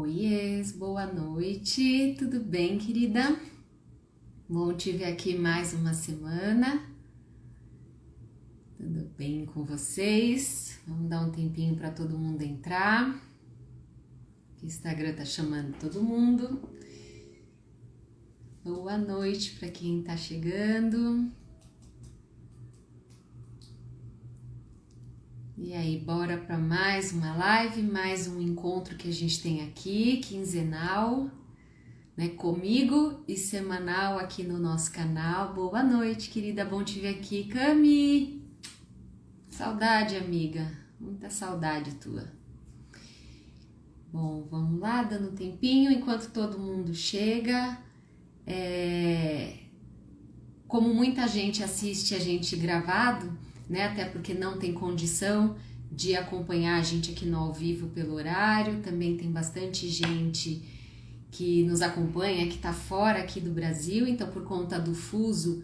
Oiês, boa noite, tudo bem, querida? Bom te ver aqui mais uma semana. Tudo bem com vocês? Vamos dar um tempinho para todo mundo entrar. O Instagram tá chamando todo mundo. Boa noite para quem tá chegando. E aí, bora para mais uma live, mais um encontro que a gente tem aqui, quinzenal, né, comigo e semanal aqui no nosso canal. Boa noite, querida, bom te ver aqui. Cami, saudade, amiga, muita saudade tua. Bom, vamos lá, dando um tempinho enquanto todo mundo chega. Como muita gente assiste a gente gravado, né? Até porque não tem condição de acompanhar a gente aqui no ao vivo pelo horário. Também tem bastante gente que nos acompanha, que está fora aqui do Brasil, então por conta do fuso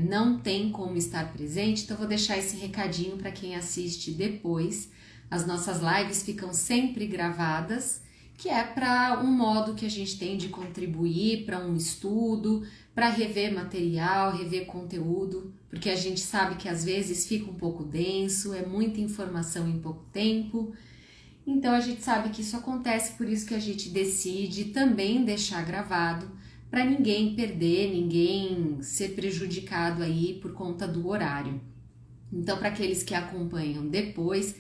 não tem como estar presente. Então vou deixar esse recadinho para quem assiste depois. As nossas lives ficam sempre gravadas, que é para um modo que a gente tem de contribuir para um estudo, para rever material, rever conteúdo, porque a gente sabe que às vezes fica um pouco denso, é muita informação em pouco tempo. Então a gente sabe que isso acontece, por isso que a gente decide também deixar gravado, para ninguém perder, ninguém ser prejudicado aí por conta do horário. Então, para aqueles que acompanham depois,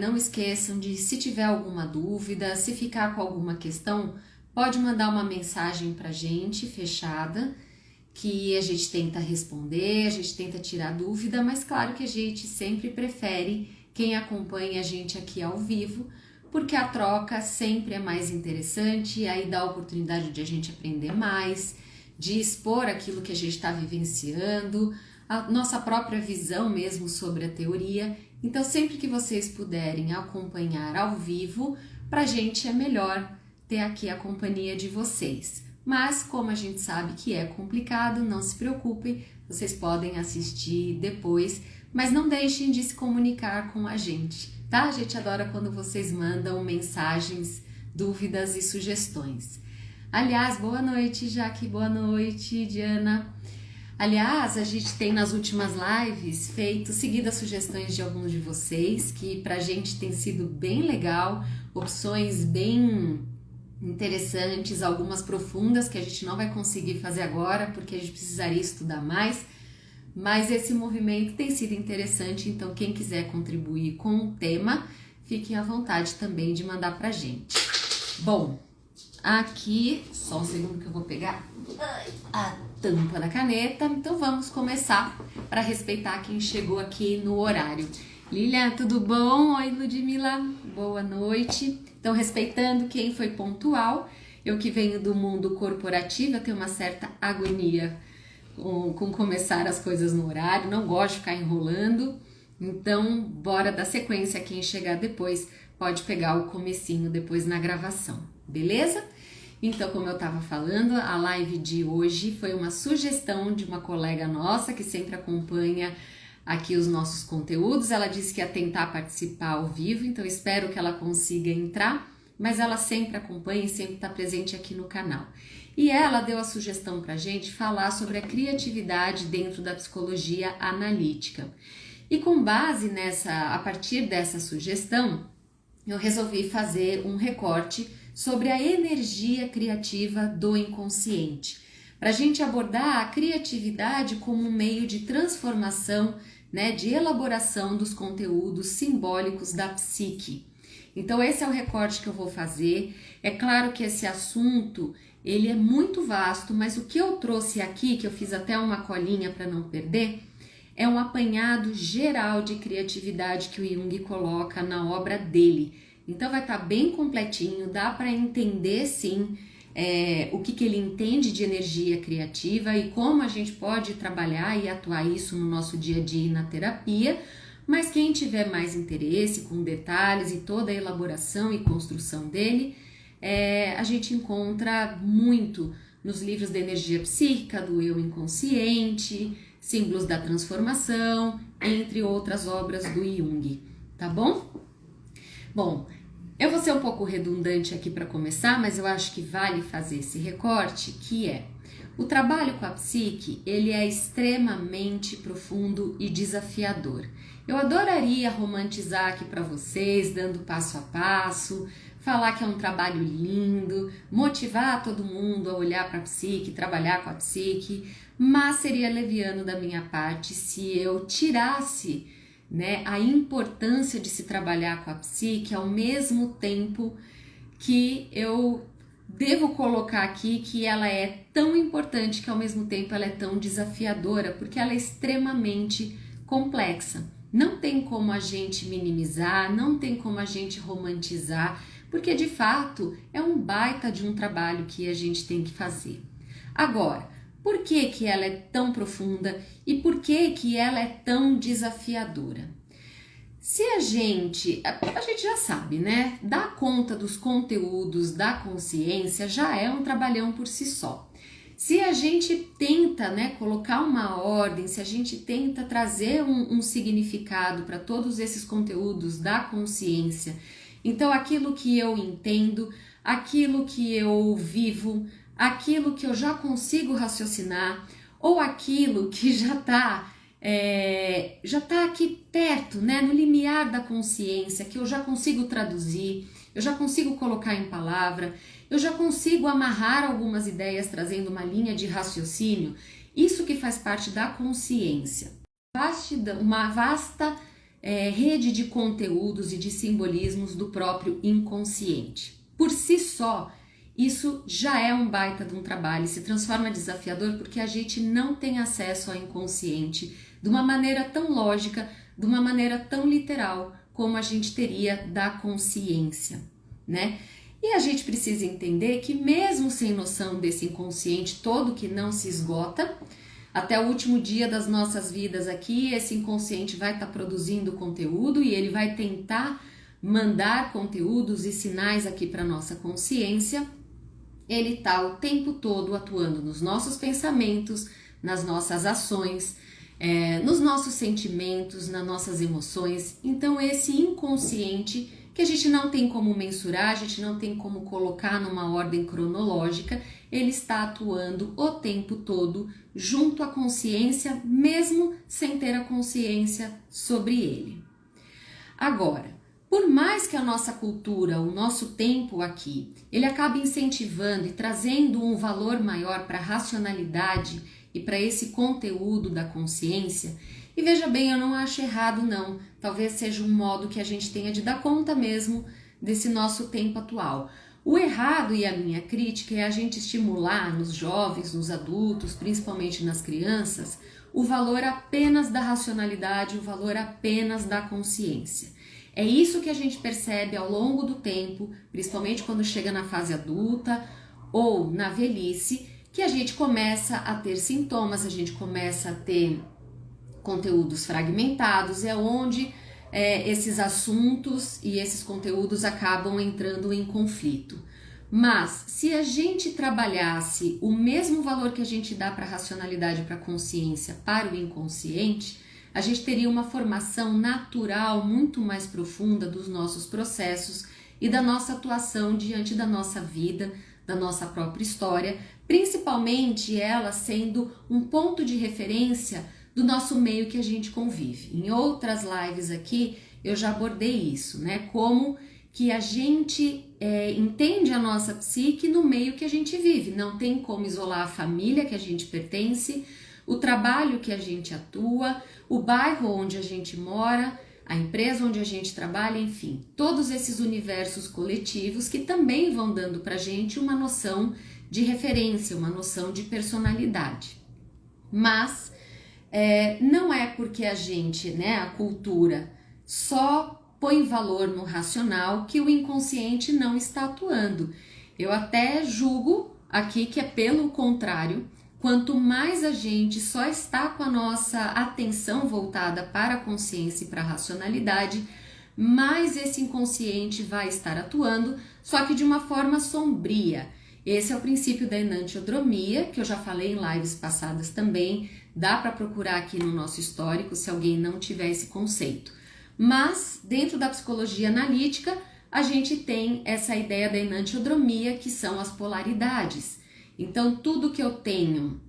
não esqueçam de, se tiver alguma dúvida, se ficar com alguma questão, pode mandar uma mensagem pra gente, fechada, que a gente tenta responder, a gente tenta tirar dúvida, mas claro que a gente sempre prefere quem acompanha a gente aqui ao vivo, porque a troca sempre é mais interessante e aí dá a oportunidade de a gente aprender mais, de expor aquilo que a gente está vivenciando, a nossa própria visão mesmo sobre a teoria. Então, sempre que vocês puderem acompanhar ao vivo, pra gente é melhor ter aqui a companhia de vocês. Mas, como a gente sabe que é complicado, não se preocupem, vocês podem assistir depois, mas não deixem de se comunicar com a gente, tá? A gente adora quando vocês mandam mensagens, dúvidas e sugestões. Aliás, boa noite, Jaque, boa noite, Diana. Aliás, a gente tem nas últimas lives seguido as sugestões de alguns de vocês, que pra gente tem sido bem legal, opções bem interessantes, algumas profundas que a gente não vai conseguir fazer agora, porque a gente precisaria estudar mais, mas esse movimento tem sido interessante, então quem quiser contribuir com o tema, fiquem à vontade também de mandar pra gente. Bom, aqui, só um segundo que eu vou pegar a tampa da caneta, então vamos começar para respeitar quem chegou aqui no horário. Lilian, tudo bom? Oi, Ludmila, boa noite. Então, respeitando quem foi pontual, eu que venho do mundo corporativo, eu tenho uma certa agonia com começar as coisas no horário, não gosto de ficar enrolando, então bora dar sequência, quem chegar depois pode pegar o comecinho depois na gravação, beleza? Então, como eu estava falando, a live de hoje foi uma sugestão de uma colega nossa que sempre acompanha aqui os nossos conteúdos. Ela disse que ia tentar participar ao vivo, então espero que ela consiga entrar, mas ela sempre acompanha e sempre está presente aqui no canal. E ela deu a sugestão para a gente falar sobre a criatividade dentro da psicologia analítica. E com base a partir dessa sugestão, eu resolvi fazer um recorte sobre a energia criativa do inconsciente, para a gente abordar a criatividade como um meio de transformação, né, de elaboração dos conteúdos simbólicos da psique. Então esse é o recorte que eu vou fazer. É claro que esse assunto ele é muito vasto, mas o que eu trouxe aqui, que eu fiz até uma colinha para não perder, é um apanhado geral de criatividade que o Jung coloca na obra dele. Então vai estar bem completinho, dá para entender sim o que ele entende de energia criativa e como a gente pode trabalhar e atuar isso no nosso dia a dia e na terapia, mas quem tiver mais interesse com detalhes e toda a elaboração e construção dele, a gente encontra muito nos livros da energia psíquica, do eu inconsciente, símbolos da transformação, entre outras obras do Jung, tá bom? Bom, Eu vou ser um pouco redundante aqui para começar, mas eu acho que vale fazer esse recorte, que é o trabalho com a psique, ele é extremamente profundo e desafiador. Eu adoraria romantizar aqui para vocês, dando passo a passo, falar que é um trabalho lindo, motivar todo mundo a olhar para a psique, trabalhar com a psique, mas seria leviano da minha parte se eu tirasse, né, a importância de se trabalhar com a psique ao mesmo tempo que eu devo colocar aqui que ela é tão importante que ao mesmo tempo ela é tão desafiadora, porque ela é extremamente complexa. Não tem como a gente minimizar, não tem como a gente romantizar, porque de fato é um baita de um trabalho que a gente tem que fazer. Agora, por que que ela é tão profunda e por que que ela é tão desafiadora? Se a gente já sabe, né? Dar conta dos conteúdos da consciência já é um trabalhão por si só. Se a gente tenta, né, colocar uma ordem, se a gente tenta trazer um significado para todos esses conteúdos da consciência, então aquilo que eu entendo, aquilo que eu vivo, aquilo que eu já consigo raciocinar, ou aquilo que já está aqui perto, né, no limiar da consciência, que eu já consigo traduzir, eu já consigo colocar em palavra, eu já consigo amarrar algumas ideias trazendo uma linha de raciocínio, isso que faz parte da consciência. Uma vasta rede de conteúdos e de simbolismos do próprio inconsciente. Por si só, isso já é um baita de um trabalho e se transforma desafiador porque a gente não tem acesso ao inconsciente de uma maneira tão lógica, de uma maneira tão literal como a gente teria da consciência, né? E a gente precisa entender que mesmo sem noção desse inconsciente todo que não se esgota, até o último dia das nossas vidas aqui, esse inconsciente vai estar produzindo conteúdo e ele vai tentar mandar conteúdos e sinais aqui para nossa consciência. Ele está o tempo todo atuando nos nossos pensamentos, nas nossas ações, nos nossos sentimentos, nas nossas emoções. Então esse inconsciente que a gente não tem como mensurar, a gente não tem como colocar numa ordem cronológica, ele está atuando o tempo todo junto à consciência, mesmo sem ter a consciência sobre ele. Agora, por mais que a nossa cultura, o nosso tempo aqui, ele acabe incentivando e trazendo um valor maior para a racionalidade e para esse conteúdo da consciência, e veja bem, eu não acho errado não, talvez seja um modo que a gente tenha de dar conta mesmo desse nosso tempo atual. O errado e a minha crítica é a gente estimular nos jovens, nos adultos, principalmente nas crianças, o valor apenas da racionalidade, o valor apenas da consciência. É isso que a gente percebe ao longo do tempo, principalmente quando chega na fase adulta ou na velhice, que a gente começa a ter sintomas, a gente começa a ter conteúdos fragmentados, é onde esses assuntos e esses conteúdos acabam entrando em conflito. Mas se a gente trabalhasse o mesmo valor que a gente dá para a racionalidade e para a consciência para o inconsciente, a gente teria uma formação natural muito mais profunda dos nossos processos e da nossa atuação diante da nossa vida, da nossa própria história, principalmente ela sendo um ponto de referência do nosso meio que a gente convive. Em outras lives aqui eu já abordei isso, né? Como que a gente entende a nossa psique no meio que a gente vive. Não tem como isolar a família que a gente pertence, o trabalho que a gente atua, o bairro onde a gente mora, a empresa onde a gente trabalha, enfim, todos esses universos coletivos que também vão dando pra gente uma noção de referência, uma noção de personalidade. Mas não é porque a gente, né, a cultura, só põe valor no racional que o inconsciente não está atuando. Eu até julgo aqui que é pelo contrário. Quanto mais a gente só está com a nossa atenção voltada para a consciência e para a racionalidade, mais esse inconsciente vai estar atuando, só que de uma forma sombria. Esse é o princípio da enantiodromia, que eu já falei em lives passadas também, dá para procurar aqui no nosso histórico se alguém não tiver esse conceito. Mas, dentro da psicologia analítica, a gente tem essa ideia da enantiodromia, que são as polaridades. Então, tudo que eu tenho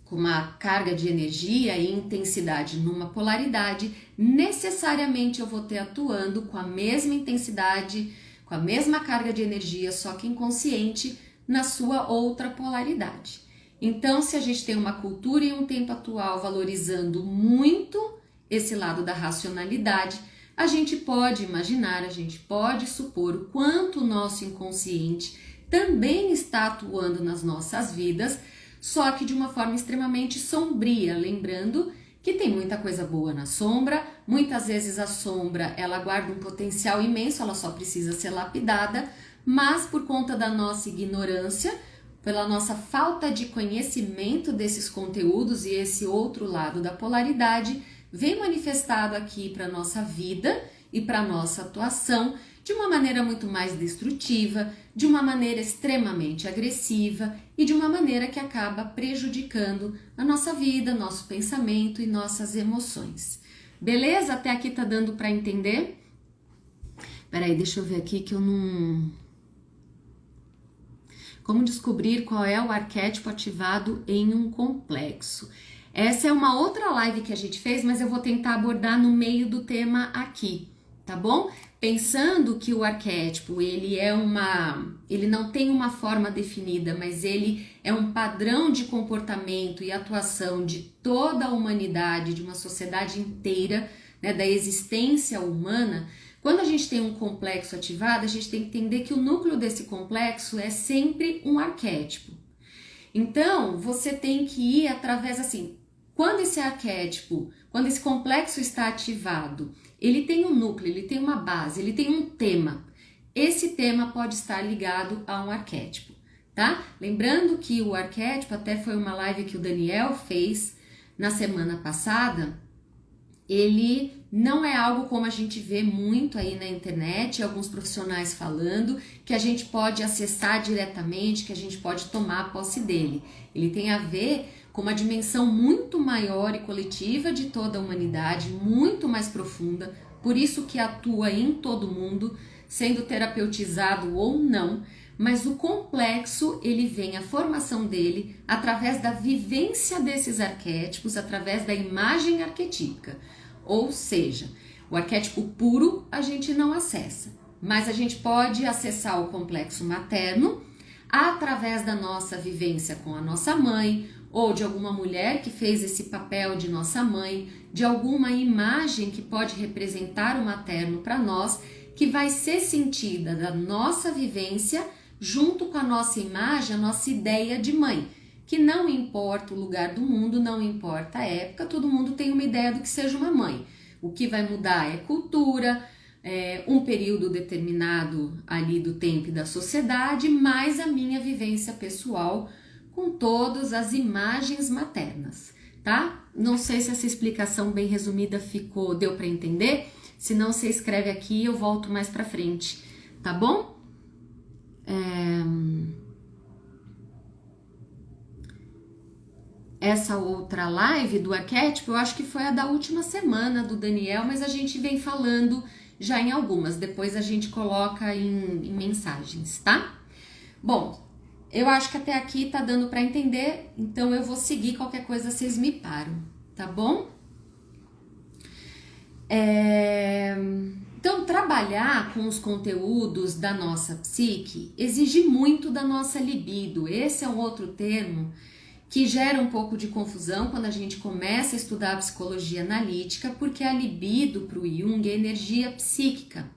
com uma carga de energia e intensidade numa polaridade, necessariamente eu vou ter atuando com a mesma intensidade, com a mesma carga de energia, só que inconsciente, na sua outra polaridade. Então, se a gente tem uma cultura e um tempo atual valorizando muito esse lado da racionalidade, a gente pode imaginar, a gente pode supor o quanto o nosso inconsciente também está atuando nas nossas vidas, só que de uma forma extremamente sombria, lembrando que tem muita coisa boa na sombra, muitas vezes a sombra ela guarda um potencial imenso, ela só precisa ser lapidada, mas por conta da nossa ignorância, pela nossa falta de conhecimento desses conteúdos e esse outro lado da polaridade, vem manifestado aqui para a nossa vida e para a nossa atuação de uma maneira muito mais destrutiva, de uma maneira extremamente agressiva e de uma maneira que acaba prejudicando a nossa vida, nosso pensamento e nossas emoções. Beleza? Até aqui tá dando para entender? Peraí, deixa eu ver aqui que eu não... Como descobrir qual é o arquétipo ativado em um complexo? Essa é uma outra live que a gente fez, mas eu vou tentar abordar no meio do tema aqui, tá bom? Pensando que o arquétipo, ele não tem uma forma definida, mas ele é um padrão de comportamento e atuação de toda a humanidade, de uma sociedade inteira, né, da existência humana. Quando a gente tem um complexo ativado, a gente tem que entender que o núcleo desse complexo é sempre um arquétipo. Então, você tem que ir através, assim, quando esse arquétipo, quando esse complexo está ativado, ele tem um núcleo, ele tem uma base, ele tem um tema. Esse tema pode estar ligado a um arquétipo, tá? Lembrando que o arquétipo, até foi uma live que o Daniel fez na semana passada, ele não é algo como a gente vê muito aí na internet, alguns profissionais falando, que a gente pode acessar diretamente, que a gente pode tomar posse dele. Ele tem a ver com uma dimensão muito maior e coletiva de toda a humanidade, muito mais profunda, por isso que atua em todo mundo, sendo terapeutizado ou não, mas o complexo, ele vem, a formação dele, através da vivência desses arquétipos, através da imagem arquetípica. Ou seja, o arquétipo puro a gente não acessa, mas a gente pode acessar o complexo materno através da nossa vivência com a nossa mãe, ou de alguma mulher que fez esse papel de nossa mãe, de alguma imagem que pode representar o materno para nós, que vai ser sentida da nossa vivência junto com a nossa imagem, a nossa ideia de mãe, que não importa o lugar do mundo, não importa a época, todo mundo tem uma ideia do que seja uma mãe. O que vai mudar é cultura, um período determinado ali do tempo e da sociedade, mais a minha vivência pessoal com todas as imagens maternas, tá? Não sei se essa explicação bem resumida deu para entender. Se não, você escreve aqui e eu volto mais para frente, tá bom? Essa outra live do arquétipo, eu acho que foi a da última semana do Daniel, mas a gente vem falando já em algumas, depois a gente coloca em mensagens, tá? Bom, eu acho que até aqui tá dando para entender, então eu vou seguir, qualquer coisa vocês me param, tá bom? Então, trabalhar com os conteúdos da nossa psique exige muito da nossa libido. Esse é um outro termo que gera um pouco de confusão quando a gente começa a estudar a psicologia analítica, porque a libido para o Jung é energia psíquica.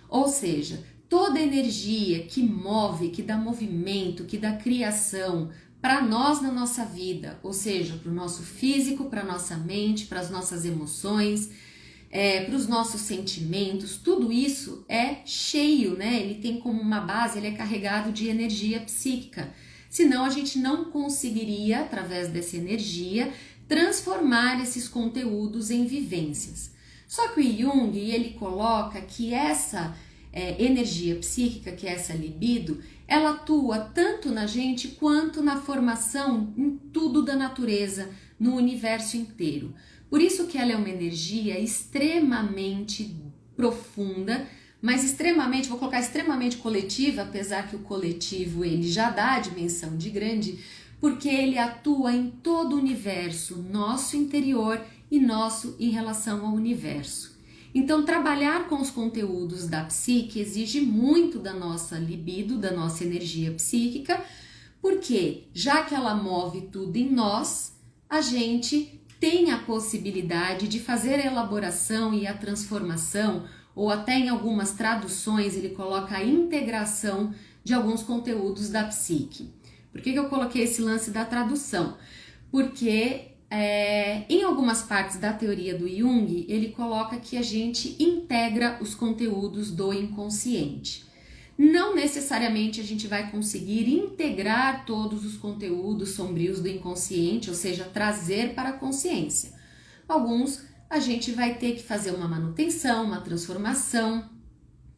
Ou seja, toda energia que move, que dá movimento, que dá criação para nós na nossa vida, ou seja, para o nosso físico, para a nossa mente, para as nossas emoções, para os nossos sentimentos, tudo isso é cheio, né? Ele tem como uma base, ele é carregado de energia psíquica. Senão a gente não conseguiria, através dessa energia, transformar esses conteúdos em vivências. Só que o Jung, ele coloca que essa energia psíquica, que é essa libido, ela atua tanto na gente quanto na formação em tudo da natureza, no universo inteiro. Por isso que ela é uma energia extremamente profunda, mas extremamente, vou colocar extremamente coletiva, apesar que o coletivo ele já dá a dimensão de grande, porque ele atua em todo o universo, nosso interior e nosso em relação ao universo. Então, trabalhar com os conteúdos da psique exige muito da nossa libido, da nossa energia psíquica, porque já que ela move tudo em nós, a gente tem a possibilidade de fazer a elaboração e a transformação, ou até em algumas traduções ele coloca a integração de alguns conteúdos da psique. Por que eu coloquei esse lance da tradução? Porque em algumas partes da teoria do Jung, ele coloca que a gente integra os conteúdos do inconsciente. Não necessariamente a gente vai conseguir integrar todos os conteúdos sombrios do inconsciente, ou seja, trazer para a consciência. Alguns a gente vai ter que fazer uma manutenção, uma transformação,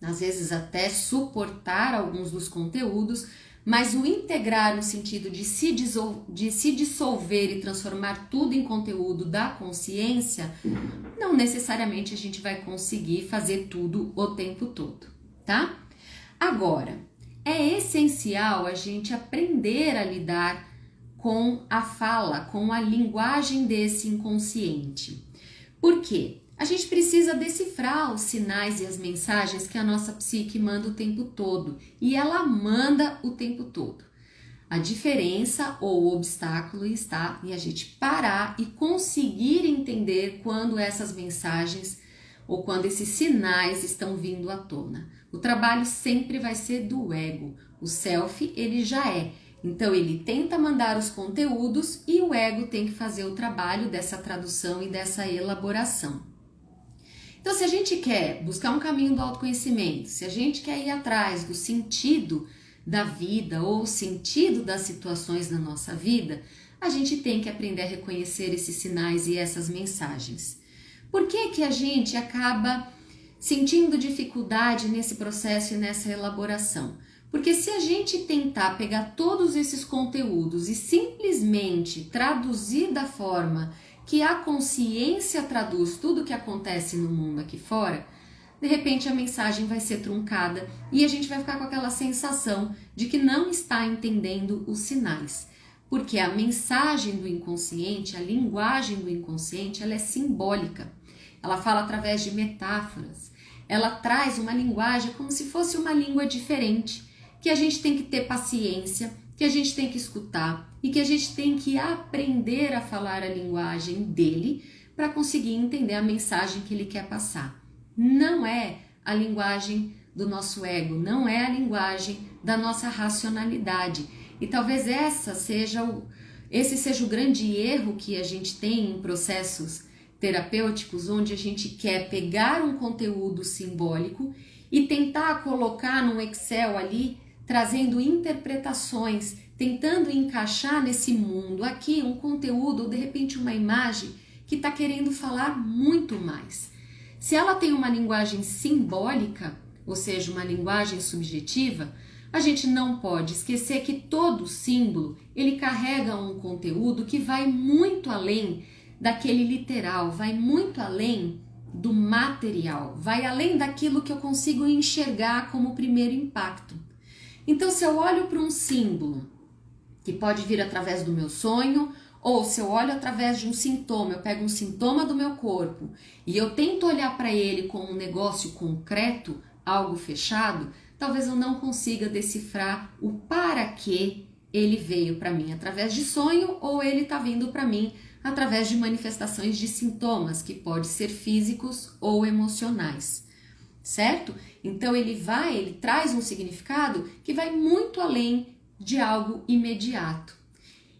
às vezes até suportar alguns dos conteúdos, mas o integrar no sentido de se dissolver e transformar tudo em conteúdo da consciência, não necessariamente a gente vai conseguir fazer tudo o tempo todo, tá? Agora, é essencial a gente aprender a lidar com a fala, com a linguagem desse inconsciente. Por quê? A gente precisa decifrar os sinais e as mensagens que a nossa psique manda o tempo todo, e ela manda o tempo todo. A diferença ou o obstáculo está em a gente parar e conseguir entender quando essas mensagens ou quando esses sinais estão vindo à tona. O trabalho sempre vai ser do ego. O self, ele já é. Então, ele tenta mandar os conteúdos e o ego tem que fazer o trabalho dessa tradução e dessa elaboração. Então, se a gente quer buscar um caminho do autoconhecimento, se a gente quer ir atrás do sentido da vida ou sentido das situações da nossa vida, a gente tem que aprender a reconhecer esses sinais e essas mensagens. Por que que a gente acaba sentindo dificuldade nesse processo e nessa elaboração? Porque se a gente tentar pegar todos esses conteúdos e simplesmente traduzir da forma que a consciência traduz tudo o que acontece no mundo aqui fora, de repente a mensagem vai ser truncada e a gente vai ficar com aquela sensação de que não está entendendo os sinais. Porque a mensagem do inconsciente, a linguagem do inconsciente, ela é simbólica. Ela fala através de metáforas. Ela traz uma linguagem como se fosse uma língua diferente, que a gente tem que ter paciência, que a gente tem que escutar e que a gente tem que aprender a falar a linguagem dele para conseguir entender a mensagem que ele quer passar. Não é a linguagem do nosso ego, não é a linguagem da nossa racionalidade. E talvez esse seja o grande erro que a gente tem em processos terapêuticos, onde a gente quer pegar um conteúdo simbólico e tentar colocar num Excel ali, trazendo interpretações, tentando encaixar nesse mundo aqui um conteúdo ou de repente uma imagem que está querendo falar muito mais. Se ela tem uma linguagem simbólica, ou seja, uma linguagem subjetiva, a gente não pode esquecer que todo símbolo ele carrega um conteúdo que vai muito além daquele literal, vai muito além do material, vai além daquilo que eu consigo enxergar como primeiro impacto. Então, se eu olho para um símbolo, que pode vir através do meu sonho, ou se eu olho através de um sintoma, eu pego um sintoma do meu corpo e eu tento olhar para ele como um negócio concreto, algo fechado, talvez eu não consiga decifrar o para que ele veio para mim através de sonho ou ele está vindo para mim através de manifestações de sintomas, que podem ser físicos ou emocionais. Certo? Então ele traz um significado que vai muito além de algo imediato.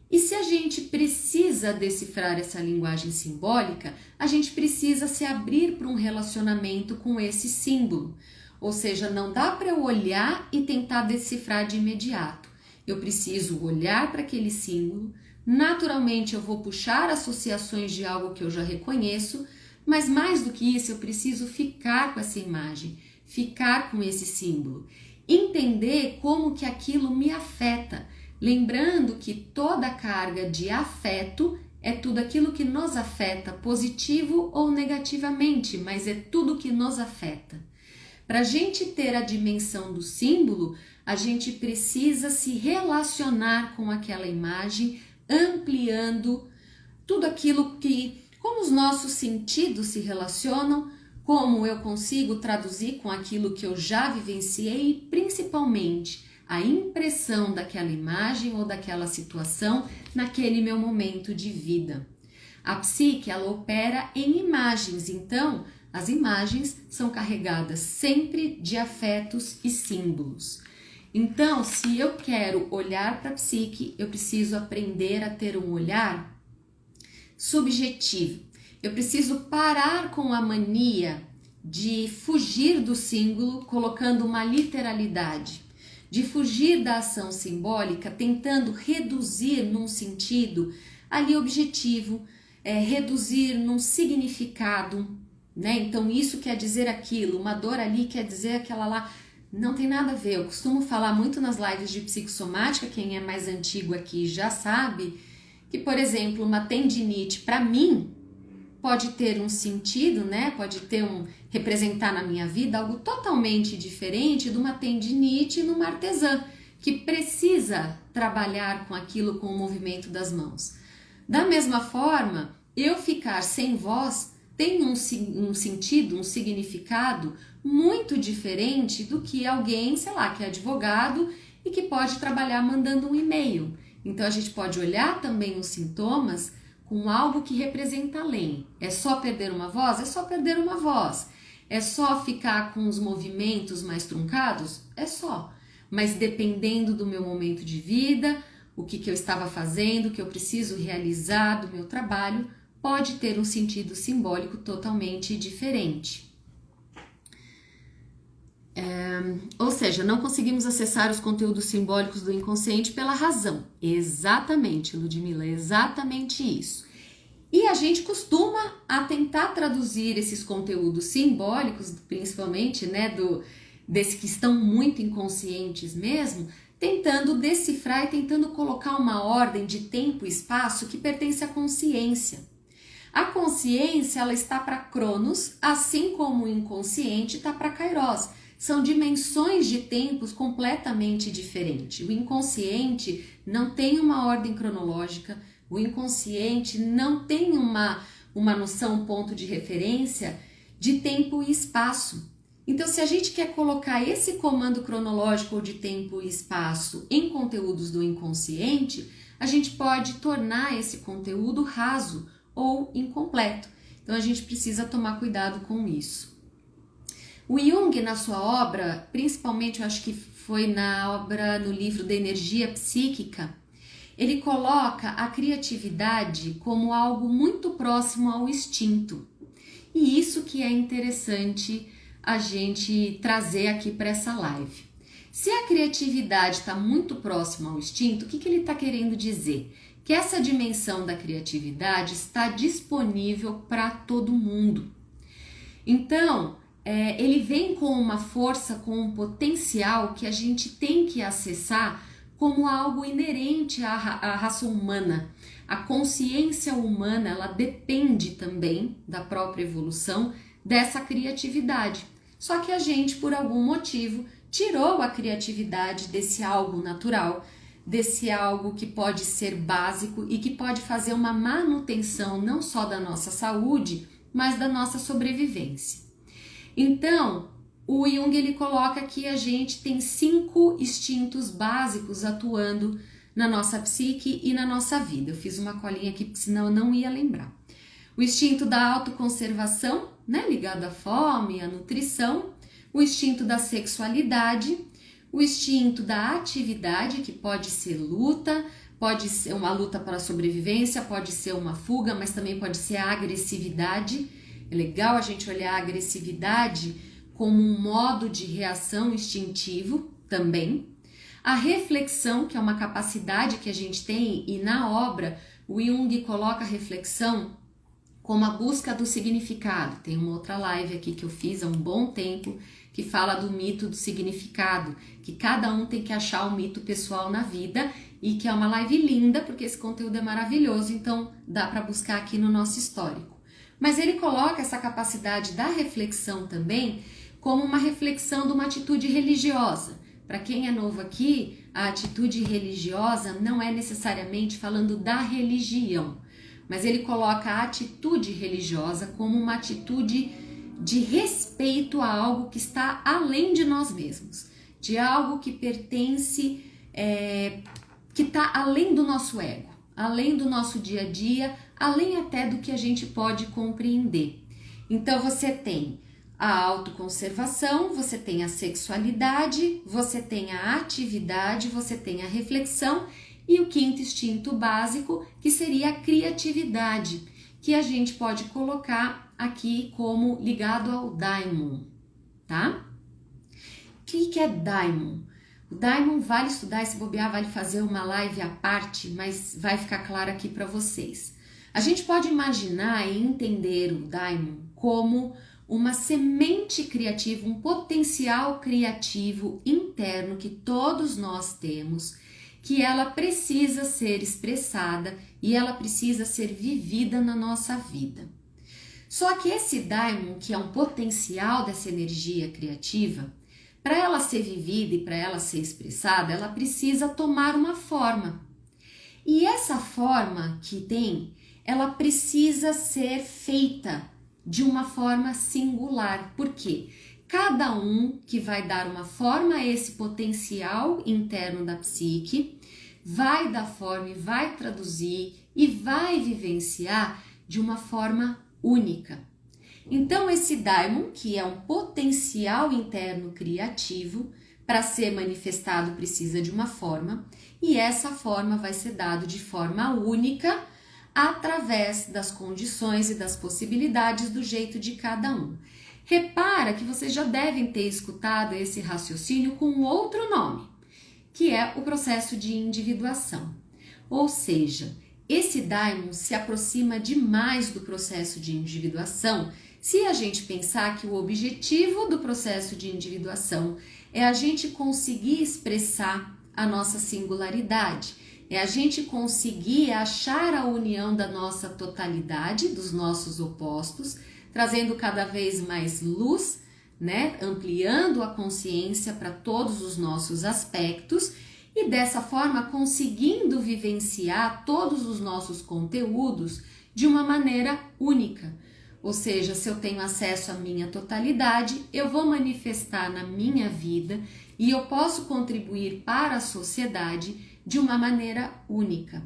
E se a gente precisa decifrar essa linguagem simbólica, a gente precisa se abrir para um relacionamento com esse símbolo. Ou seja, não dá para eu olhar e tentar decifrar de imediato. Eu preciso olhar para aquele símbolo, naturalmente eu vou puxar associações de algo que eu já reconheço, mas mais do que isso, eu preciso ficar com essa imagem, ficar com esse símbolo, entender como que aquilo me afeta, lembrando que toda carga de afeto é tudo aquilo que nos afeta, positivo ou negativamente, mas é tudo que nos afeta. Para a gente ter a dimensão do símbolo, a gente precisa se relacionar com aquela imagem, ampliando tudo aquilo que, como os nossos sentidos se relacionam, como eu consigo traduzir com aquilo que eu já vivenciei e principalmente a impressão daquela imagem ou daquela situação naquele meu momento de vida. A psique, ela opera em imagens, então as imagens são carregadas sempre de afetos e símbolos. Então, se eu quero olhar para a psique, eu preciso aprender a ter um olhar subjetivo. Eu preciso parar com a mania de fugir do símbolo, colocando uma literalidade, de fugir da ação simbólica, tentando reduzir num sentido ali objetivo, reduzir num significado, né? Então isso quer dizer aquilo, uma dor ali quer dizer aquela lá. Não tem nada a ver. Eu costumo falar muito nas lives de psicossomática, quem é mais antigo aqui já sabe, que, por exemplo, uma tendinite, para mim, pode ter um sentido, né? Pode representar na minha vida algo totalmente diferente de uma tendinite numa artesã, que precisa trabalhar com aquilo com o movimento das mãos. Da mesma forma, eu ficar sem voz tem um sentido, um significado muito diferente do que alguém, sei lá, que é advogado e que pode trabalhar mandando um e-mail. Então a gente pode olhar também os sintomas com algo que representa além. É só perder uma voz? É só perder uma voz. É só ficar com os movimentos mais truncados? É só. Mas dependendo do meu momento de vida, o que eu estava fazendo, o que eu preciso realizar do meu trabalho, pode ter um sentido simbólico totalmente diferente. Ou seja, não conseguimos acessar os conteúdos simbólicos do inconsciente pela razão. Exatamente, Ludmila, exatamente isso. E a gente costuma a tentar traduzir esses conteúdos simbólicos, principalmente, né, desses que estão muito inconscientes mesmo, tentando decifrar e tentando colocar uma ordem de tempo e espaço que pertence à consciência. A consciência, ela está para Cronos, assim como o inconsciente está para Kairos. São dimensões de tempos completamente diferentes. O inconsciente não tem uma ordem cronológica, o inconsciente não tem uma noção, um ponto de referência de tempo e espaço. Então, se a gente quer colocar esse comando cronológico ou de tempo e espaço em conteúdos do inconsciente, a gente pode tornar esse conteúdo raso ou incompleto. Então, a gente precisa tomar cuidado com isso. O Jung, na sua obra, principalmente eu acho que foi no livro da energia psíquica, ele coloca a criatividade como algo muito próximo ao instinto. E isso que é interessante a gente trazer aqui para essa live. Se a criatividade está muito próxima ao instinto, o que ele está querendo dizer? Que essa dimensão da criatividade está disponível para todo mundo. Então, ele vem com uma força, com um potencial que a gente tem que acessar como algo inerente à raça humana. A consciência humana, ela depende também da própria evolução dessa criatividade. Só que a gente, por algum motivo, tirou a criatividade desse algo natural, desse algo que pode ser básico e que pode fazer uma manutenção não só da nossa saúde, mas da nossa sobrevivência. Então, o Jung ele coloca que a gente tem 5 instintos básicos atuando na nossa psique e na nossa vida. Eu fiz uma colinha aqui, porque senão eu não ia lembrar. O instinto da autoconservação, né, ligado à fome, à nutrição. O instinto da sexualidade. O instinto da atividade, que pode ser luta, pode ser uma luta para a sobrevivência, pode ser uma fuga, mas também pode ser a agressividade. É legal a gente olhar a agressividade como um modo de reação instintivo também. A reflexão, que é uma capacidade que a gente tem, e na obra o Jung coloca a reflexão como a busca do significado. Tem uma outra live aqui que eu fiz há um bom tempo que fala do mito do significado, que cada um tem que achar o mito pessoal na vida e que é uma live linda porque esse conteúdo é maravilhoso, então dá para buscar aqui no nosso histórico. Mas ele coloca essa capacidade da reflexão também como uma reflexão de uma atitude religiosa. Para quem é novo aqui, a atitude religiosa não é necessariamente falando da religião, mas ele coloca a atitude religiosa como uma atitude de respeito a algo que está além de nós mesmos, de algo que pertence, que está além do nosso ego, além do nosso dia a dia, além até do que a gente pode compreender. Então você tem a autoconservação, você tem a sexualidade, você tem a atividade, você tem a reflexão e o quinto instinto básico, que seria a criatividade, que a gente pode colocar aqui como ligado ao daimon, tá? O que é daimon? O daimon vale estudar, e se bobear vale fazer uma live à parte, mas vai ficar claro aqui para vocês. A gente pode imaginar e entender o daimon como uma semente criativa, um potencial criativo interno que todos nós temos, que ela precisa ser expressada e ela precisa ser vivida na nossa vida. Só que esse daimon, que é um potencial dessa energia criativa, para ela ser vivida e para ela ser expressada, ela precisa tomar uma forma. E essa forma que tem, ela precisa ser feita de uma forma singular. Por quê? Cada um que vai dar uma forma a esse potencial interno da psique, vai dar forma e vai traduzir e vai vivenciar de uma forma única. Então esse daimon, que é um potencial interno criativo, para ser manifestado precisa de uma forma, e essa forma vai ser dada de forma única, através das condições e das possibilidades do jeito de cada um. Repara que vocês já devem ter escutado esse raciocínio com outro nome, que é o processo de individuação. Ou seja, esse daimon se aproxima demais do processo de individuação se a gente pensar que o objetivo do processo de individuação é a gente conseguir expressar a nossa singularidade, é a gente conseguir achar a união da nossa totalidade, dos nossos opostos, trazendo cada vez mais luz, né? Ampliando a consciência para todos os nossos aspectos e dessa forma conseguindo vivenciar todos os nossos conteúdos de uma maneira única. Ou seja, se eu tenho acesso à minha totalidade, eu vou manifestar na minha vida e eu posso contribuir para a sociedade de uma maneira única.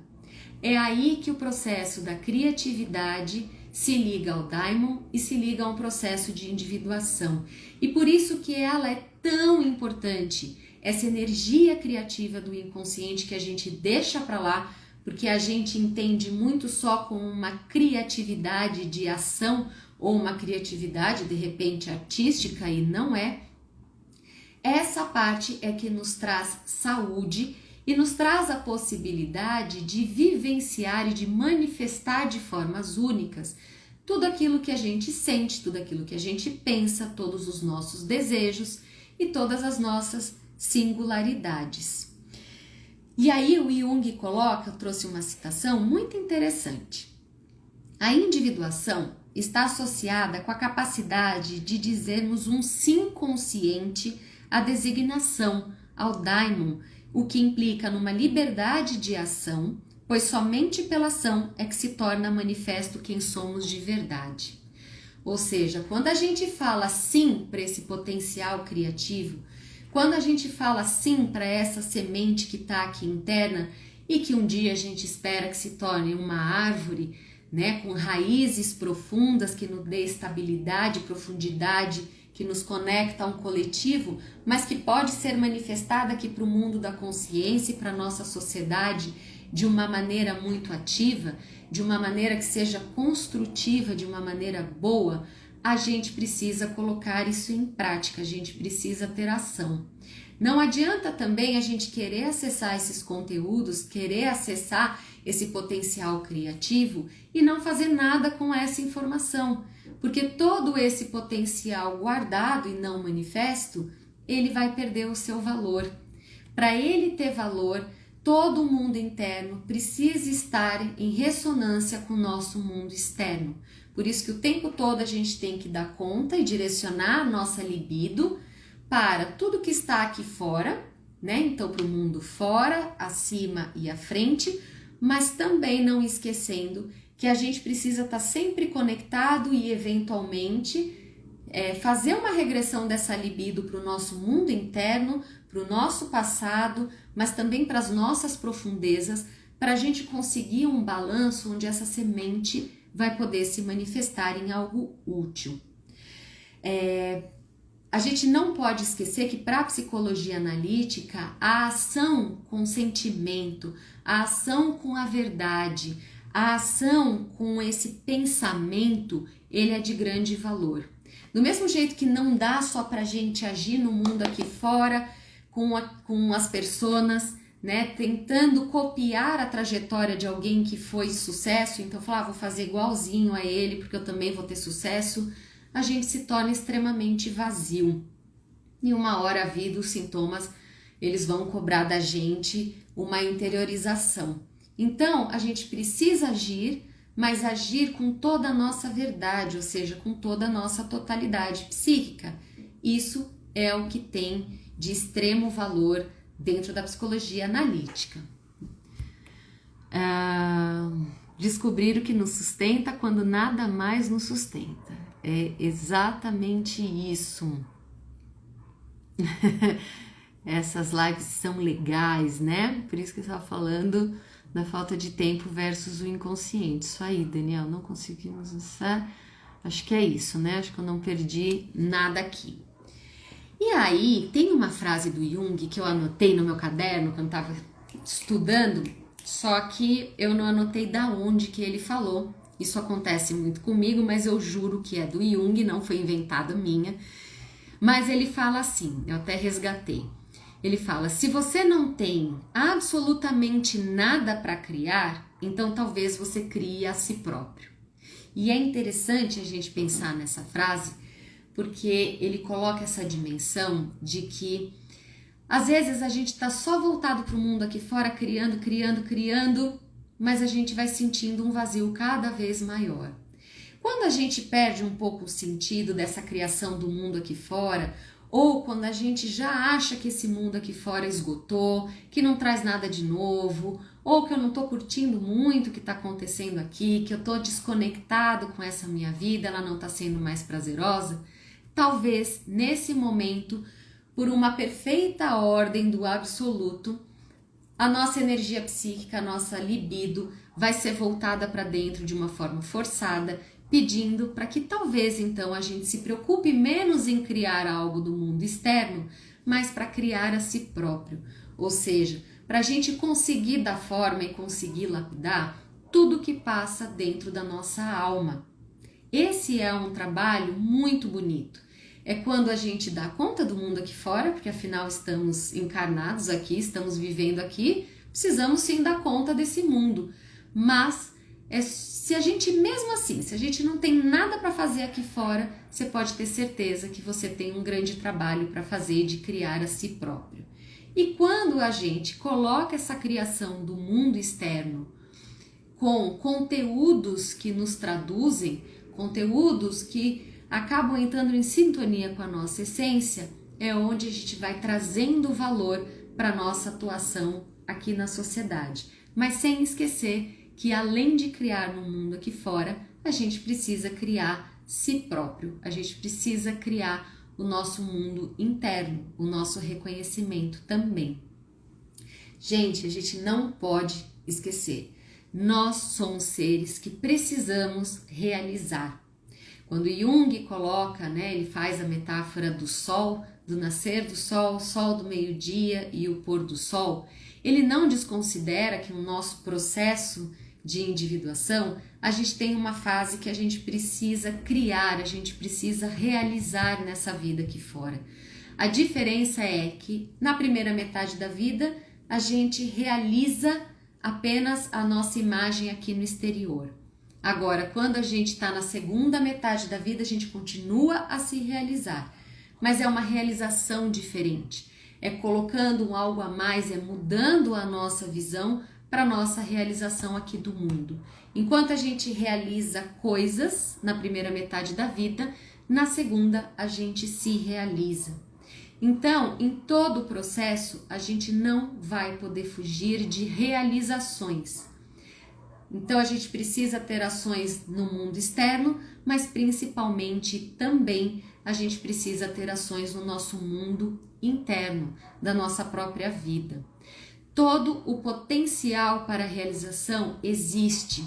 É aí que o processo da criatividade se liga ao daimon e se liga a um processo de individuação. E por isso que ela é tão importante, essa energia criativa do inconsciente que a gente deixa para lá, porque a gente entende muito só com uma criatividade de ação ou uma criatividade de repente artística e não é. Essa parte é que nos traz saúde e nos traz a possibilidade de vivenciar e de manifestar de formas únicas tudo aquilo que a gente sente, tudo aquilo que a gente pensa, todos os nossos desejos e todas as nossas singularidades. E aí o Jung trouxe uma citação muito interessante. A individuação está associada com a capacidade de dizermos um sim consciente à designação, ao daimon, o que implica numa liberdade de ação, pois somente pela ação é que se torna manifesto quem somos de verdade. Ou seja, quando a gente fala sim para esse potencial criativo, quando a gente fala sim para essa semente que está aqui interna e que um dia a gente espera que se torne uma árvore, né, com raízes profundas que nos dê estabilidade, profundidade, que nos conecta a um coletivo, mas que pode ser manifestada aqui para o mundo da consciência e para a nossa sociedade de uma maneira muito ativa, de uma maneira que seja construtiva, de uma maneira boa, a gente precisa colocar isso em prática, a gente precisa ter ação. Não adianta também a gente querer acessar esses conteúdos, querer acessar esse potencial criativo e não fazer nada com essa informação, porque todo esse potencial guardado e não manifesto, ele vai perder o seu valor. Para ele ter valor, todo o mundo interno precisa estar em ressonância com o nosso mundo externo. Por isso que o tempo todo a gente tem que dar conta e direcionar a nossa libido para tudo que está aqui fora, né? Então, para o mundo fora, acima e à frente, mas também não esquecendo que a gente precisa estar sempre conectado e eventualmente fazer uma regressão dessa libido para o nosso mundo interno, para o nosso passado, mas também para as nossas profundezas, para a gente conseguir um balanço onde essa semente vai poder se manifestar em algo útil. A gente não pode esquecer que para a psicologia analítica, a ação com sentimento, a ação com a verdade, a ação com esse pensamento, ele é de grande valor. Do mesmo jeito que não dá só para a gente agir no mundo aqui fora, com as personas, né, tentando copiar a trajetória de alguém que foi sucesso, então falar, vou fazer igualzinho a ele porque eu também vou ter sucesso, a gente se torna extremamente vazio. E uma hora a vida, os sintomas, eles vão cobrar da gente uma interiorização. Então, a gente precisa agir, mas agir com toda a nossa verdade, ou seja, com toda a nossa totalidade psíquica. Isso é o que tem de extremo valor dentro da psicologia analítica. Descobrir o que nos sustenta quando nada mais nos sustenta. É exatamente isso. Essas lives são legais, né? Por isso que eu estava falando da falta de tempo versus o inconsciente. Isso aí, Daniel, não conseguimos usar. Acho que é isso, né? Acho que eu não perdi nada aqui. E aí, tem uma frase do Jung que eu anotei no meu caderno quando estava estudando, só que eu não anotei da onde que ele falou. Isso acontece muito comigo, mas eu juro que é do Jung, não foi inventada minha. Mas ele fala assim, eu até resgatei. Ele fala, se você não tem absolutamente nada para criar, então talvez você crie a si próprio. E é interessante a gente pensar nessa frase, porque ele coloca essa dimensão de que às vezes a gente está só voltado para o mundo aqui fora, criando, mas a gente vai sentindo um vazio cada vez maior. Quando a gente perde um pouco o sentido dessa criação do mundo aqui fora, ou quando a gente já acha que esse mundo aqui fora esgotou, que não traz nada de novo, ou que eu não estou curtindo muito o que está acontecendo aqui, que eu estou desconectado com essa minha vida, ela não está sendo mais prazerosa, talvez nesse momento, por uma perfeita ordem do absoluto, a nossa energia psíquica, a nossa libido vai ser voltada para dentro de uma forma forçada, pedindo para que talvez então a gente se preocupe menos em criar algo do mundo externo, mas para criar a si próprio. Ou seja, para a gente conseguir dar forma e conseguir lapidar tudo que passa dentro da nossa alma. Esse é um trabalho muito bonito. É quando a gente dá conta do mundo aqui fora, porque afinal estamos encarnados aqui, estamos vivendo aqui, precisamos sim dar conta desse mundo. Mas se a gente, mesmo assim, se a gente não tem nada para fazer aqui fora, você pode ter certeza que você tem um grande trabalho para fazer de criar a si próprio. E quando a gente coloca essa criação do mundo externo com conteúdos que nos traduzem, conteúdos que acabam entrando em sintonia com a nossa essência, é onde a gente vai trazendo valor para a nossa atuação aqui na sociedade. Mas sem esquecer que além de criar no mundo aqui fora, a gente precisa criar si próprio, a gente precisa criar o nosso mundo interno, o nosso reconhecimento também. Gente, a gente não pode esquecer, nós somos seres que precisamos realizar. Quando Jung coloca, né, ele faz a metáfora do sol, do nascer do sol, sol do meio-dia e o pôr do sol, ele não desconsidera que no nosso processo de individuação, a gente tem uma fase que a gente precisa criar, a gente precisa realizar nessa vida aqui fora. A diferença é que na primeira metade da vida, a gente realiza apenas a nossa imagem aqui no exterior. Agora, quando a gente está na segunda metade da vida, a gente continua a se realizar, mas é uma realização diferente. é colocando um algo a mais, é mudando a nossa visão para a nossa realização aqui do mundo. Enquanto a gente realiza coisas na primeira metade da vida, na segunda a gente se realiza. Então, em todo o processo, a gente não vai poder fugir de realizações. Então, a gente precisa ter ações no mundo externo, mas principalmente também a gente precisa ter ações no nosso mundo interno, da nossa própria vida. Todo o potencial para a realização existe,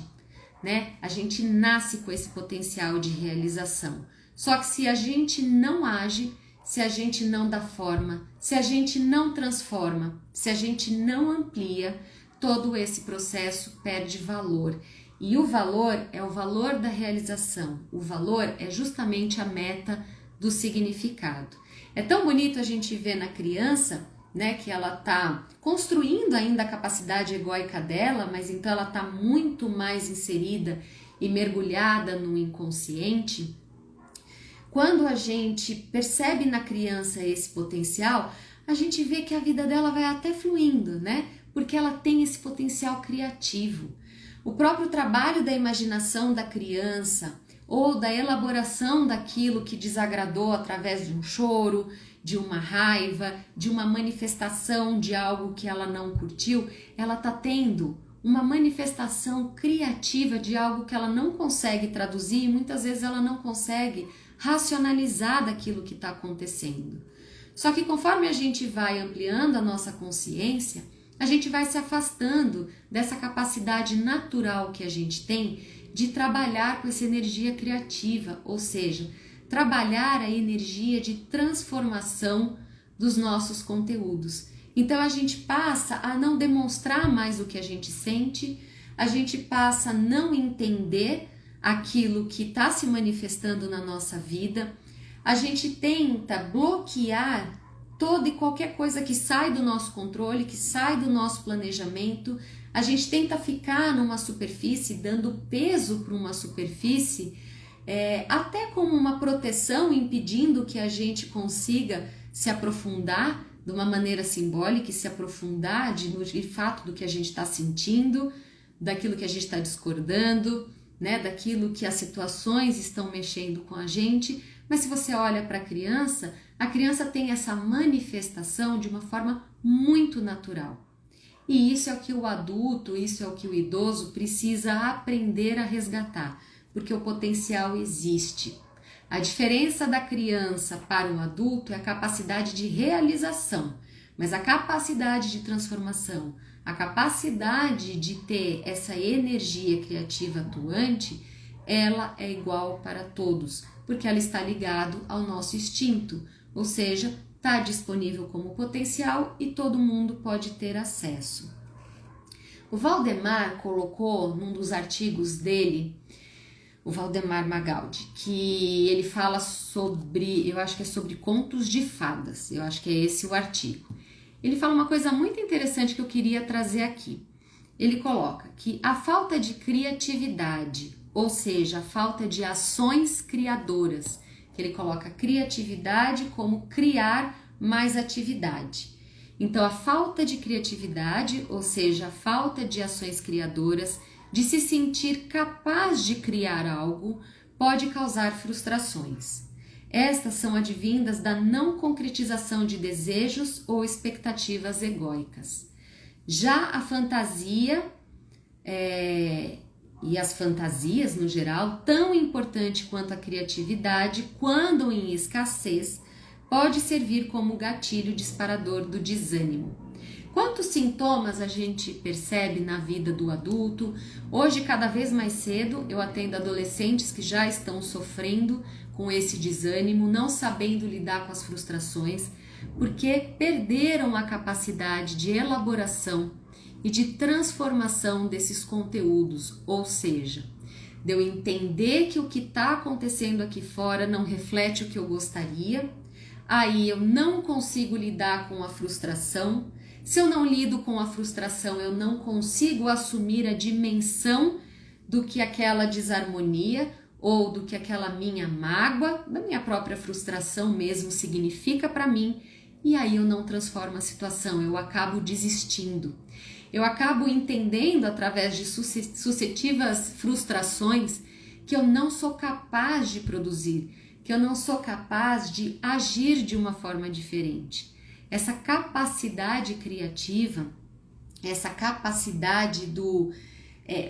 né? A gente nasce com esse potencial de realização. Só que se a gente não age, se a gente não dá forma, se a gente não transforma, se a gente não amplia, todo esse processo perde valor. E o valor é o valor da realização. O valor é justamente a meta do significado. É tão bonito a gente ver na criança, né, que ela está construindo ainda a capacidade egóica dela, mas então ela está muito mais inserida e mergulhada no inconsciente. Quando a gente percebe na criança esse potencial, a gente vê que a vida dela vai até fluindo, né? Porque ela tem esse potencial criativo. O próprio trabalho da imaginação da criança ou da elaboração daquilo que desagradou através de um choro, de uma raiva, de uma manifestação de algo que ela não curtiu, ela está tendo uma manifestação criativa de algo que ela não consegue traduzir e muitas vezes ela não consegue racionalizar daquilo que está acontecendo. Só que conforme a gente vai ampliando a nossa consciência, a gente vai se afastando dessa capacidade natural que a gente tem de trabalhar com essa energia criativa, ou seja, trabalhar a energia de transformação dos nossos conteúdos. Então a gente passa a não demonstrar mais o que a gente sente, a gente passa a não entender aquilo que está se manifestando na nossa vida, a gente tenta bloquear toda e qualquer coisa que sai do nosso controle, que sai do nosso planejamento, a gente tenta ficar numa superfície, dando peso para uma superfície, até como uma proteção, impedindo que a gente consiga se aprofundar de uma maneira simbólica, se aprofundar de fato do que a gente está sentindo, daquilo que a gente está discordando, né, daquilo que as situações estão mexendo com a gente. Mas se você olha para a criança tem essa manifestação de uma forma muito natural. E isso é o que o adulto, isso é o que o idoso precisa aprender a resgatar, porque o potencial existe. A diferença da criança para o adulto é a capacidade de realização, mas a capacidade de transformação, a capacidade de ter essa energia criativa atuante, ela é igual para todos, porque ela está ligada ao nosso instinto, ou seja, está disponível como potencial e todo mundo pode ter acesso. O Valdemar colocou num dos artigos dele, o Valdemar Magaldi, que ele fala sobre, eu acho que é sobre contos de fadas, eu acho que é esse o artigo. Ele fala uma coisa muito interessante que eu queria trazer aqui. Ele coloca que a falta de criatividade, ou seja, a falta de ações criadoras, ele coloca criatividade como criar mais atividade. Então, a falta de criatividade, ou seja, a falta de ações criadoras, de se sentir capaz de criar algo, pode causar frustrações. Estas são advindas da não concretização de desejos ou expectativas egóicas. Já a fantasia e as fantasias, no geral, tão importante quanto a criatividade, quando em escassez, pode servir como gatilho disparador do desânimo. Quantos sintomas a gente percebe na vida do adulto? Hoje, cada vez mais cedo, eu atendo adolescentes que já estão sofrendo com esse desânimo, não sabendo lidar com as frustrações, porque perderam a capacidade de elaboração e de transformação desses conteúdos, ou seja, de eu entender que o que está acontecendo aqui fora não reflete o que eu gostaria, aí eu não consigo lidar com a frustração. Se eu não lido com a frustração, eu não consigo assumir a dimensão do que aquela desarmonia ou do que aquela minha mágoa, da minha própria frustração mesmo significa para mim. e aí eu não transformo a situação, eu acabo desistindo. Eu acabo entendendo através de sucessivas frustrações que eu não sou capaz de produzir, que eu não sou capaz de agir de uma forma diferente. Essa capacidade criativa, essa capacidade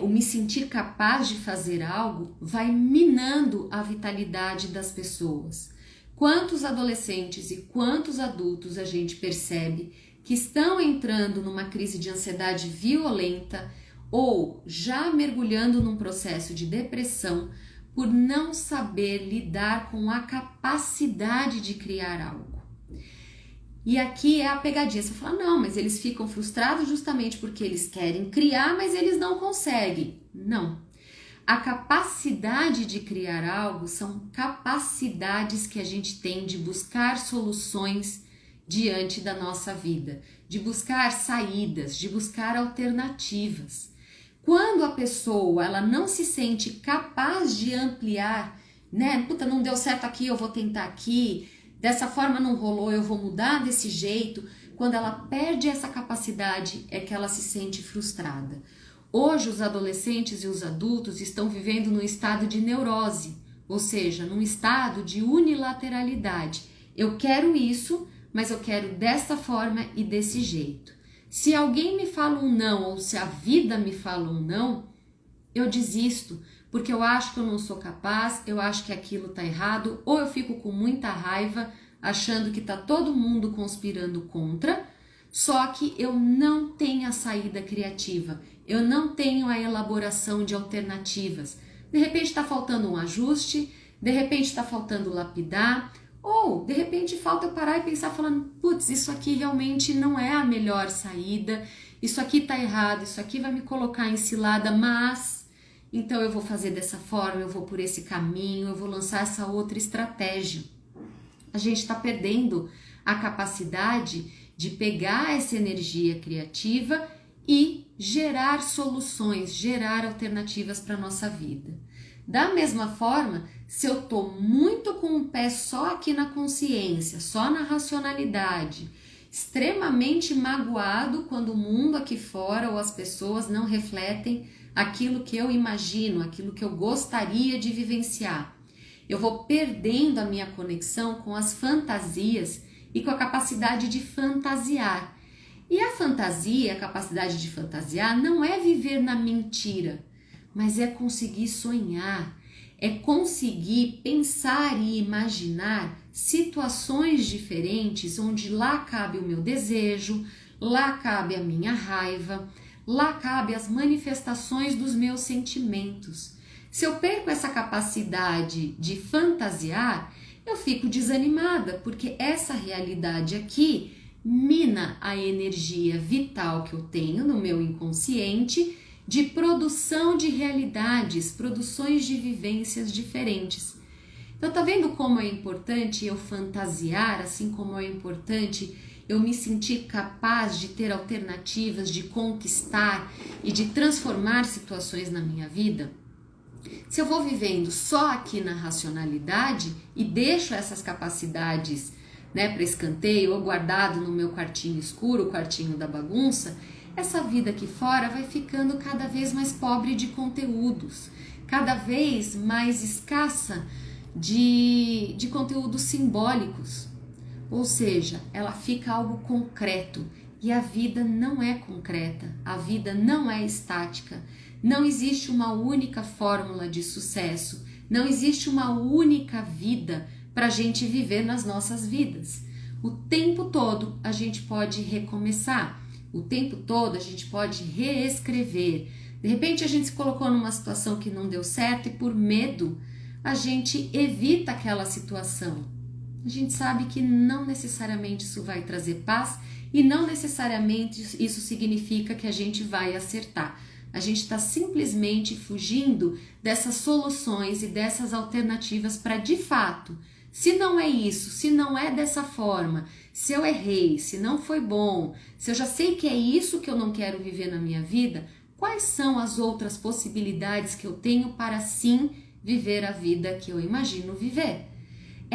o me sentir capaz de fazer algo, vai minando a vitalidade das pessoas. Quantos adolescentes e quantos adultos a gente percebe que estão entrando numa crise de ansiedade violenta ou já mergulhando num processo de depressão por não saber lidar com a capacidade de criar algo. E aqui é a pegadinha, você fala, não, mas eles ficam frustrados justamente porque eles querem criar, mas eles não conseguem. Não. A capacidade de criar algo são capacidades que a gente tem de buscar soluções diante da nossa vida, de buscar saídas, de buscar alternativas. Quando a pessoa ela não se sente capaz de ampliar, né? Puta, não deu certo aqui, eu vou tentar aqui. Dessa forma não rolou, eu vou mudar desse jeito. Quando ela perde essa capacidade, é que ela se sente frustrada. Hoje, os adolescentes e os adultos estão vivendo num estado de neurose, ou seja, num estado de unilateralidade. Eu quero isso, mas eu quero dessa forma e desse jeito. Se alguém me fala um não, ou se a vida me fala um não, eu desisto, porque eu acho que eu não sou capaz, eu acho que aquilo tá errado, ou eu fico com muita raiva, achando que tá todo mundo conspirando contra, só que eu não tenho a saída criativa, eu não tenho a elaboração de alternativas. De repente tá faltando um ajuste, de repente tá faltando lapidar, ou de repente falta eu parar e pensar falando, putz, isso aqui realmente não é a melhor saída, isso aqui tá errado, isso aqui vai me colocar em cilada, mas então eu vou fazer dessa forma, eu vou por esse caminho, eu vou lançar essa outra estratégia. A gente está perdendo a capacidade de pegar essa energia criativa e gerar soluções, gerar alternativas para a nossa vida. Da mesma forma, se eu estou muito com o pé só aqui na consciência, só na racionalidade, extremamente magoado quando o mundo aqui fora ou as pessoas não refletem aquilo que eu imagino, aquilo que eu gostaria de vivenciar, eu vou perdendo a minha conexão com as fantasias e com a capacidade de fantasiar. E a fantasia, a capacidade de fantasiar, não é viver na mentira, mas é conseguir sonhar, é conseguir pensar e imaginar situações diferentes onde lá cabe o meu desejo, lá cabe a minha raiva, lá cabe as manifestações dos meus sentimentos. Se eu perco essa capacidade de fantasiar, eu fico desanimada, porque essa realidade aqui mina a energia vital que eu tenho no meu inconsciente de produção de realidades, produções de vivências diferentes. Então tá vendo como é importante eu fantasiar, assim como é importante eu me sentir capaz de ter alternativas, de conquistar e de transformar situações na minha vida? Se eu vou vivendo só aqui na racionalidade e deixo essas capacidades, né, para escanteio ou guardado no meu quartinho escuro, o quartinho da bagunça, essa vida aqui fora vai ficando cada vez mais pobre de conteúdos, cada vez mais escassa de conteúdos simbólicos. Ou seja, ela fica algo concreto e a vida não é concreta, a vida não é estática. Não existe uma única fórmula de sucesso, não existe uma única vida para a gente viver nas nossas vidas. O tempo todo a gente pode recomeçar, o tempo todo a gente pode reescrever. De repente a gente se colocou numa situação que não deu certo e por medo a gente evita aquela situação. A gente sabe que não necessariamente isso vai trazer paz e não necessariamente isso significa que a gente vai acertar. A gente está simplesmente fugindo dessas soluções e dessas alternativas para, de fato, se não é isso, se não é dessa forma, se eu errei, se não foi bom, se eu já sei que é isso que eu não quero viver na minha vida, quais são as outras possibilidades que eu tenho para sim viver a vida que eu imagino viver?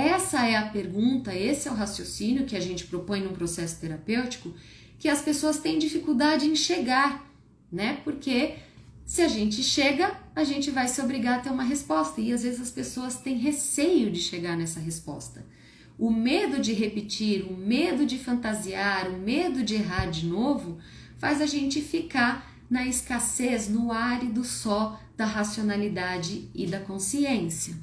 essa é a pergunta, esse é o raciocínio que a gente propõe num processo terapêutico, que as pessoas têm dificuldade em chegar, né? Porque se a gente chega, a gente vai se obrigar a ter uma resposta, e às vezes as pessoas têm receio de chegar nessa resposta. O medo de repetir, o medo de fantasiar, o medo de errar de novo, faz a gente ficar na escassez, no árido só da racionalidade e da consciência.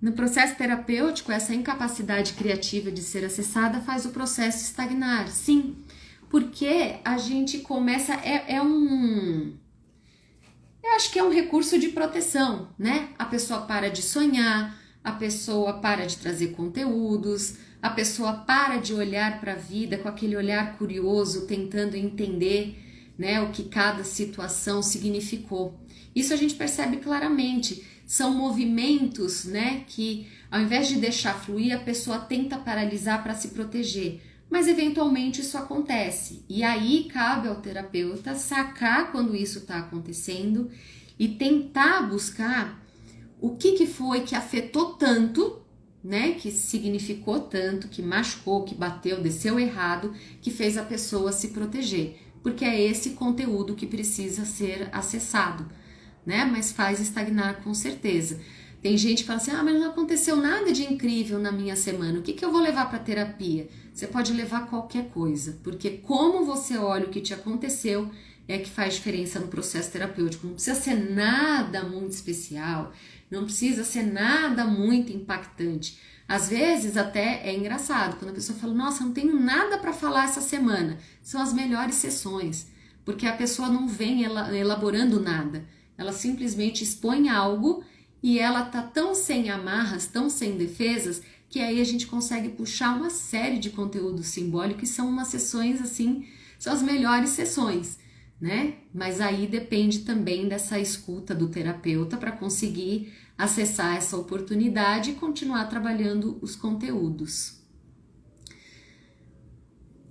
No processo terapêutico, essa incapacidade criativa de ser acessada faz o processo estagnar, sim, porque a gente começa, eu acho que é um recurso de proteção, né? A pessoa para de sonhar, a pessoa para de trazer conteúdos, a pessoa para de olhar para a vida com aquele olhar curioso, tentando entender, né, o que cada situação significou. Isso a gente percebe claramente. São movimentos, né, que ao invés de deixar fluir, a pessoa tenta paralisar para se proteger. Mas eventualmente isso acontece. E aí cabe ao terapeuta sacar quando isso está acontecendo e tentar buscar o que foi que afetou tanto, né, que significou tanto, que machucou, que bateu, desceu errado, que fez a pessoa se proteger. Porque é esse conteúdo que precisa ser acessado, né? Mas faz estagnar com certeza. Tem gente que fala assim, mas não aconteceu nada de incrível na minha semana, o que eu vou levar para terapia? Você pode levar qualquer coisa, porque como você olha o que te aconteceu é que faz diferença no processo terapêutico. Não precisa ser nada muito especial, não precisa ser nada muito impactante. Às vezes até é engraçado, quando a pessoa fala, nossa, não tenho nada para falar essa semana, são as melhores sessões, porque a pessoa não vem elaborando nada. Ela simplesmente expõe algo e ela tá tão sem amarras, tão sem defesas, que aí a gente consegue puxar uma série de conteúdos simbólicos, que são umas sessões assim, são as melhores sessões, né? Mas aí depende também dessa escuta do terapeuta para conseguir acessar essa oportunidade e continuar trabalhando os conteúdos.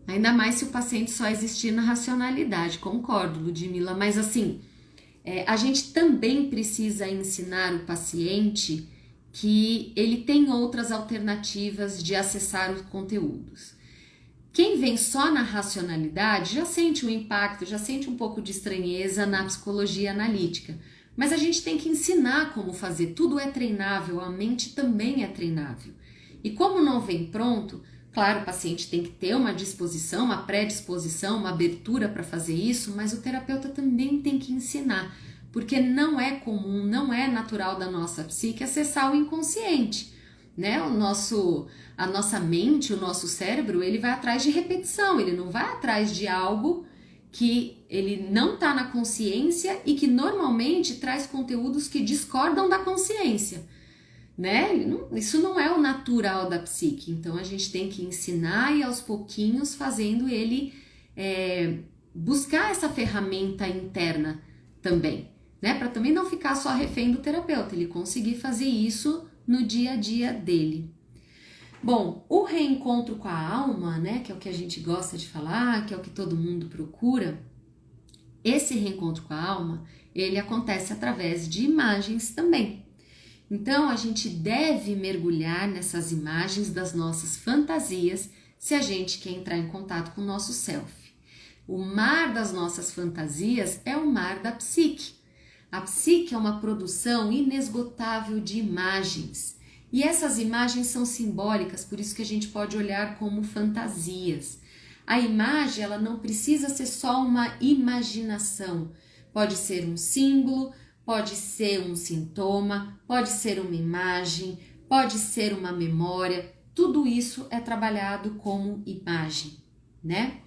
Ainda mais se o paciente só existir na racionalidade, concordo, Ludmila, mas assim, a gente também precisa ensinar o paciente que ele tem outras alternativas de acessar os conteúdos. Quem vem só na racionalidade já sente um impacto, já sente um pouco de estranheza na psicologia analítica, mas a gente tem que ensinar como fazer, tudo é treinável, a mente também é treinável. E como não vem pronto, claro, o paciente tem que ter uma disposição, uma predisposição, uma abertura para fazer isso, mas o terapeuta também tem que ensinar, porque não é comum, não é natural da nossa psique acessar o inconsciente, né? A nossa mente, o nosso cérebro, ele vai atrás de repetição, ele não vai atrás de algo que ele não está na consciência e que normalmente traz conteúdos que discordam da consciência, né? Isso não é o natural da psique, então a gente tem que ensinar e aos pouquinhos fazendo ele buscar essa ferramenta interna também, né? Para também não ficar só refém do terapeuta, ele conseguir fazer isso no dia a dia dele. Bom, o reencontro com a alma, né, que é o que a gente gosta de falar, que é o que todo mundo procura, esse reencontro com a alma, ele acontece através de imagens também. Então, a gente deve mergulhar nessas imagens das nossas fantasias se a gente quer entrar em contato com o nosso self. O mar das nossas fantasias é o mar da psique. A psique é uma produção inesgotável de imagens. E essas imagens são simbólicas, por isso que a gente pode olhar como fantasias. A imagem, ela não precisa ser só uma imaginação. Pode ser um símbolo, pode ser um sintoma, pode ser uma imagem, pode ser uma memória. Tudo isso é trabalhado como imagem, né?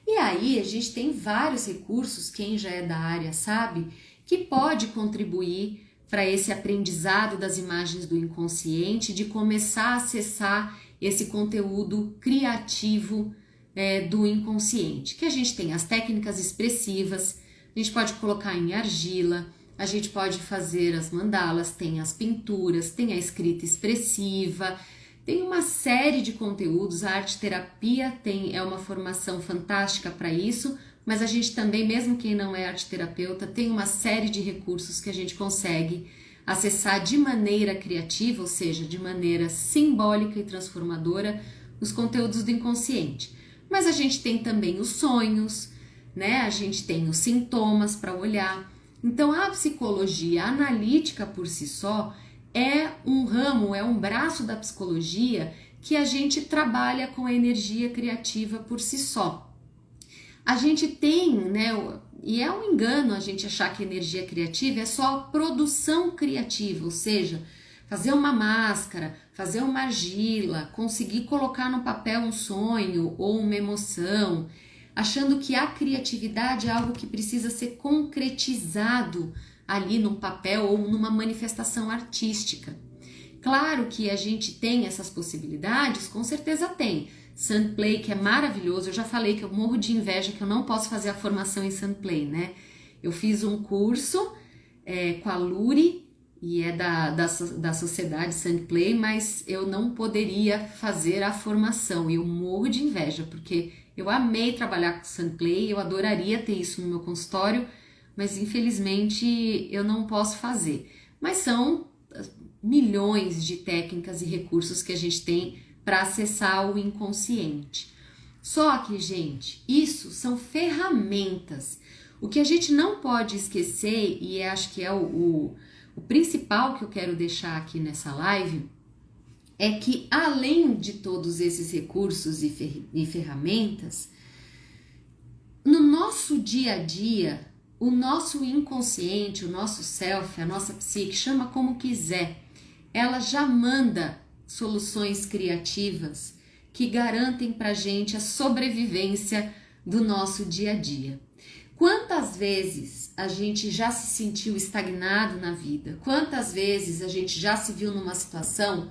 E aí a gente tem vários recursos, quem já é da área sabe, que pode contribuir para esse aprendizado das imagens do inconsciente, de começar a acessar esse conteúdo criativo do inconsciente. Que a gente tem as técnicas expressivas, a gente pode colocar em argila, a gente pode fazer as mandalas, tem as pinturas, tem a escrita expressiva, tem uma série de conteúdos, a arte-terapia é uma formação fantástica para isso, mas a gente também, mesmo quem não é arte-terapeuta, tem uma série de recursos que a gente consegue acessar de maneira criativa, ou seja, de maneira simbólica e transformadora, os conteúdos do inconsciente. Mas a gente tem também os sonhos, né? A gente tem os sintomas para olhar. Então, a psicologia analítica por si só é um ramo, é um braço da psicologia que a gente trabalha com a energia criativa por si só. A gente tem, né? E é um engano a gente achar que energia criativa é só produção criativa, ou seja, fazer uma máscara, fazer uma argila, conseguir colocar no papel um sonho ou uma emoção, achando que a criatividade é algo que precisa ser concretizado ali no papel ou numa manifestação artística. Claro que a gente tem essas possibilidades, com certeza tem. Sandplay, que é maravilhoso, eu já falei que eu morro de inveja que eu não posso fazer a formação em Sandplay, né? Eu fiz um curso com a Luri, e é da sociedade Sandplay, mas eu não poderia fazer a formação, e eu morro de inveja, porque eu amei trabalhar com Sandplay, eu adoraria ter isso no meu consultório, mas infelizmente eu não posso fazer. Mas são milhões de técnicas e recursos que a gente tem para acessar o inconsciente. Só que, gente, isso são ferramentas. O que a gente não pode esquecer, e acho que é o principal que eu quero deixar aqui nessa live, é que além de todos esses recursos e ferramentas, no nosso dia a dia, o nosso inconsciente, o nosso self, a nossa psique, chama como quiser, ela já manda soluções criativas que garantem pra gente a sobrevivência do nosso dia a dia. Quantas vezes a gente já se sentiu estagnado na vida? Quantas vezes a gente já se viu numa situação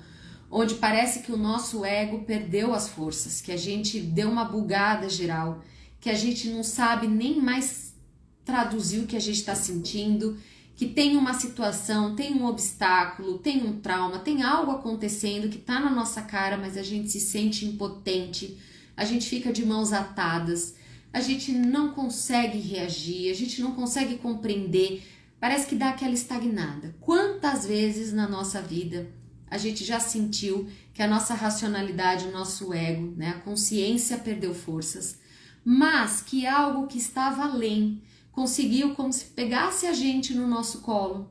onde parece que o nosso ego perdeu as forças, que a gente deu uma bugada geral, que a gente não sabe nem mais traduzir o que a gente está sentindo, que tem uma situação, tem um obstáculo, tem um trauma, tem algo acontecendo que está na nossa cara, mas a gente se sente impotente, a gente fica de mãos atadas, a gente não consegue reagir, a gente não consegue compreender, parece que dá aquela estagnada. Quantas vezes na nossa vida a gente já sentiu que a nossa racionalidade, o nosso ego, né, a consciência perdeu forças, mas que algo que estava além conseguiu como se pegasse a gente no nosso colo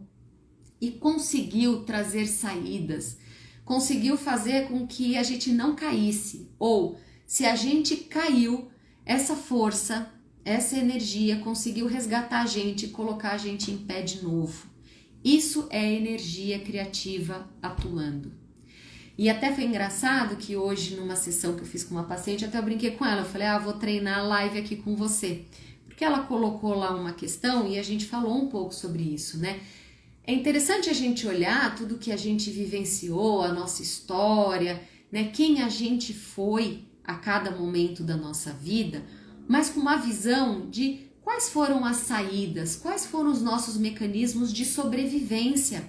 e conseguiu trazer saídas, conseguiu fazer com que a gente não caísse, ou se a gente caiu, essa força, essa energia conseguiu resgatar a gente e colocar a gente em pé de novo. Isso é energia criativa atuando. E até foi engraçado que hoje, numa sessão que eu fiz com uma paciente, até eu brinquei com ela, eu falei, vou treinar a live aqui com você. Porque ela colocou lá uma questão e a gente falou um pouco sobre isso, né? É interessante a gente olhar tudo que a gente vivenciou, a nossa história, né? Quem a gente foi a cada momento da nossa vida, mas com uma visão de quais foram as saídas, quais foram os nossos mecanismos de sobrevivência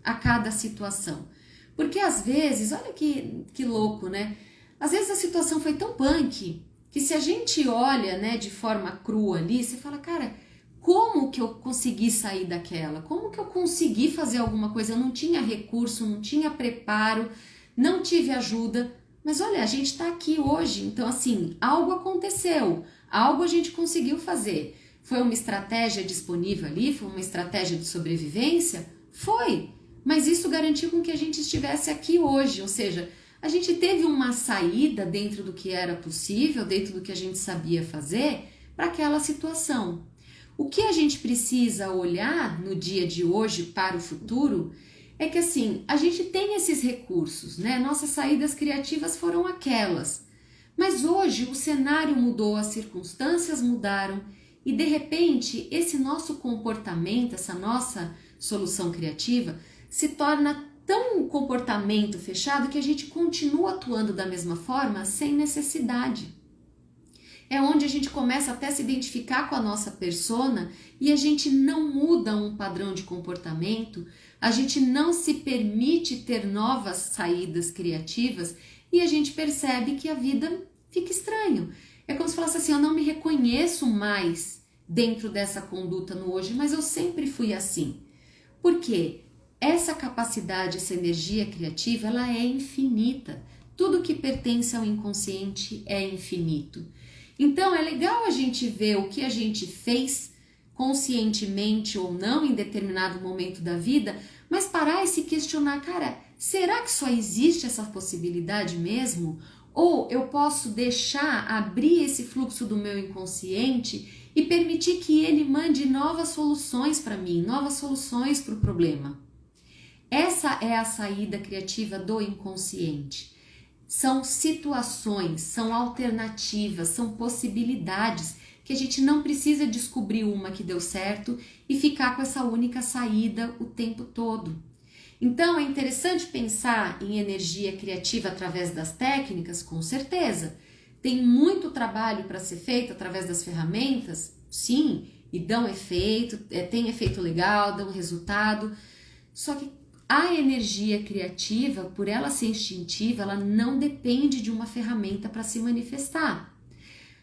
a cada situação. Porque às vezes, olha que louco, né? Às vezes a situação foi tão punk que se a gente olha, né, de forma crua ali, você fala, cara, como que eu consegui sair daquela? Como que eu consegui fazer alguma coisa? Eu não tinha recurso, não tinha preparo, não tive ajuda, mas olha, a gente está aqui hoje, então assim, algo aconteceu, algo a gente conseguiu fazer. Foi uma estratégia disponível ali? Foi uma estratégia de sobrevivência? Foi, mas isso garantiu com que a gente estivesse aqui hoje, ou seja, a gente teve uma saída dentro do que era possível, dentro do que a gente sabia fazer para aquela situação. O que a gente precisa olhar no dia de hoje para o futuro é que assim, a gente tem esses recursos, né? Nossas saídas criativas foram aquelas. Mas hoje o cenário mudou, as circunstâncias mudaram e de repente esse nosso comportamento, essa nossa solução criativa se torna tão um comportamento fechado que a gente continua atuando da mesma forma sem necessidade. É onde a gente começa até a se identificar com a nossa persona e a gente não muda um padrão de comportamento, a gente não se permite ter novas saídas criativas e a gente percebe que a vida fica estranho. É como se falasse assim, eu não me reconheço mais dentro dessa conduta no hoje, mas eu sempre fui assim. Por quê? essa capacidade, essa energia criativa, ela é infinita. Tudo que pertence ao inconsciente é infinito. Então é legal a gente ver o que a gente fez, conscientemente ou não, em determinado momento da vida, mas parar e se questionar, cara, será que só existe essa possibilidade mesmo? Ou eu posso deixar abrir esse fluxo do meu inconsciente e permitir que ele mande novas soluções para mim, novas soluções para o problema? Essa é a saída criativa do inconsciente. São situações, são alternativas, são possibilidades que a gente não precisa descobrir uma que deu certo e ficar com essa única saída o tempo todo. Então é interessante pensar em energia criativa através das técnicas, com certeza. Tem muito trabalho para ser feito através das ferramentas, sim, e dão efeito, tem efeito legal, dão resultado. Só que a energia criativa, por ela ser instintiva, ela não depende de uma ferramenta para se manifestar.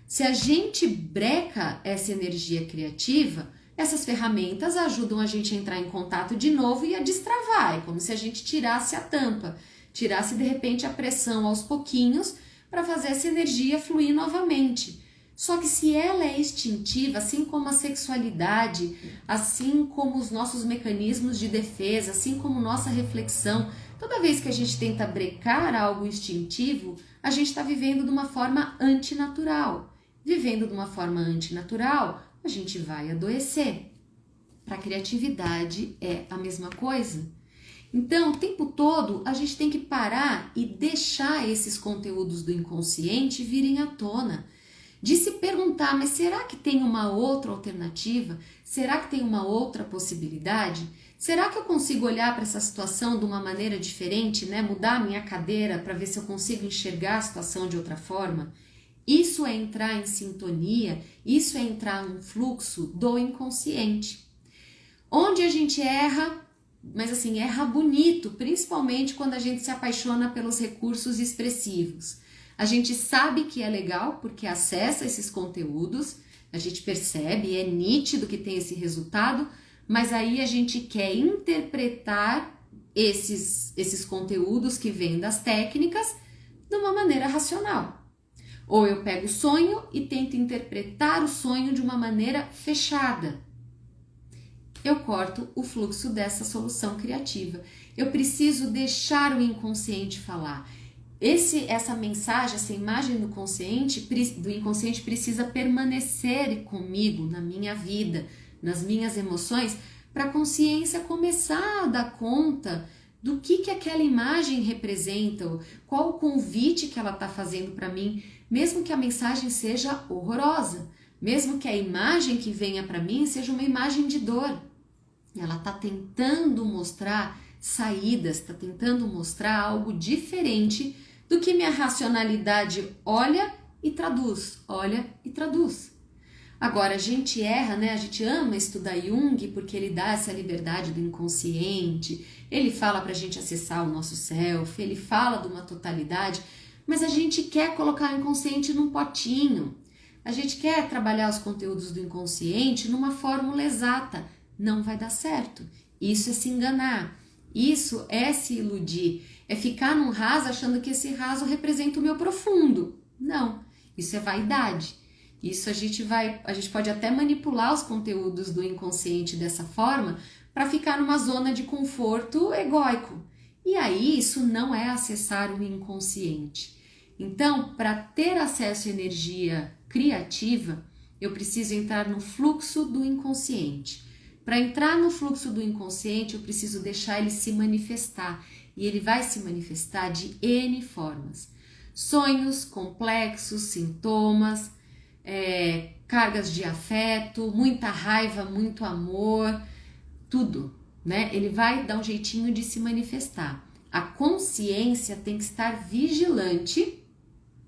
Se a gente breca essa energia criativa, essas ferramentas ajudam a gente a entrar em contato de novo e a destravar. É como se a gente tirasse a tampa, tirasse de repente a pressão aos pouquinhos para fazer essa energia fluir novamente. Só que se ela é instintiva, assim como a sexualidade, assim como os nossos mecanismos de defesa, assim como nossa reflexão, toda vez que a gente tenta brecar algo instintivo, a gente está vivendo de uma forma antinatural. Vivendo de uma forma antinatural, a gente vai adoecer. Para a criatividade é a mesma coisa. Então, o tempo todo, a gente tem que parar e deixar esses conteúdos do inconsciente virem à tona. De se perguntar, mas será que tem uma outra alternativa? Será que tem uma outra possibilidade? Será que eu consigo olhar para essa situação de uma maneira diferente, né? Mudar a minha cadeira para ver se eu consigo enxergar a situação de outra forma? Isso é entrar em sintonia, isso é entrar num fluxo do inconsciente. Onde a gente erra, mas assim, erra bonito, principalmente quando a gente se apaixona pelos recursos expressivos. A gente sabe que é legal porque acessa esses conteúdos, a gente percebe, é nítido que tem esse resultado, mas aí a gente quer interpretar esses conteúdos que vêm das técnicas de uma maneira racional. Ou eu pego o sonho e tento interpretar o sonho de uma maneira fechada. Eu corto o fluxo dessa solução criativa. Eu preciso deixar o inconsciente falar. Essa mensagem, essa imagem do inconsciente precisa permanecer comigo, na minha vida, nas minhas emoções, para a consciência começar a dar conta do que aquela imagem representa, qual o convite que ela está fazendo para mim, mesmo que a mensagem seja horrorosa, mesmo que a imagem que venha para mim seja uma imagem de dor. Ela está tentando mostrar saídas, está tentando mostrar algo diferente do que minha racionalidade olha e traduz, olha e traduz. Agora, a gente erra, né? A gente ama estudar Jung porque ele dá essa liberdade do inconsciente, ele fala pra gente acessar o nosso self, ele fala de uma totalidade, mas a gente quer colocar o inconsciente num potinho, a gente quer trabalhar os conteúdos do inconsciente numa fórmula exata. Não vai dar certo. Isso é se enganar, isso é se iludir, é ficar num raso achando que esse raso representa o meu profundo. Não, isso é vaidade. Isso a gente pode até manipular os conteúdos do inconsciente dessa forma para ficar numa zona de conforto egóico. E aí isso não é acessar o inconsciente. Então, para ter acesso à energia criativa, eu preciso entrar no fluxo do inconsciente. Para entrar no fluxo do inconsciente, eu preciso deixar ele se manifestar. E ele vai se manifestar de N formas. Sonhos complexos, sintomas, cargas de afeto, muita raiva, muito amor, tudo, né? Ele vai dar um jeitinho de se manifestar. A consciência tem que estar vigilante,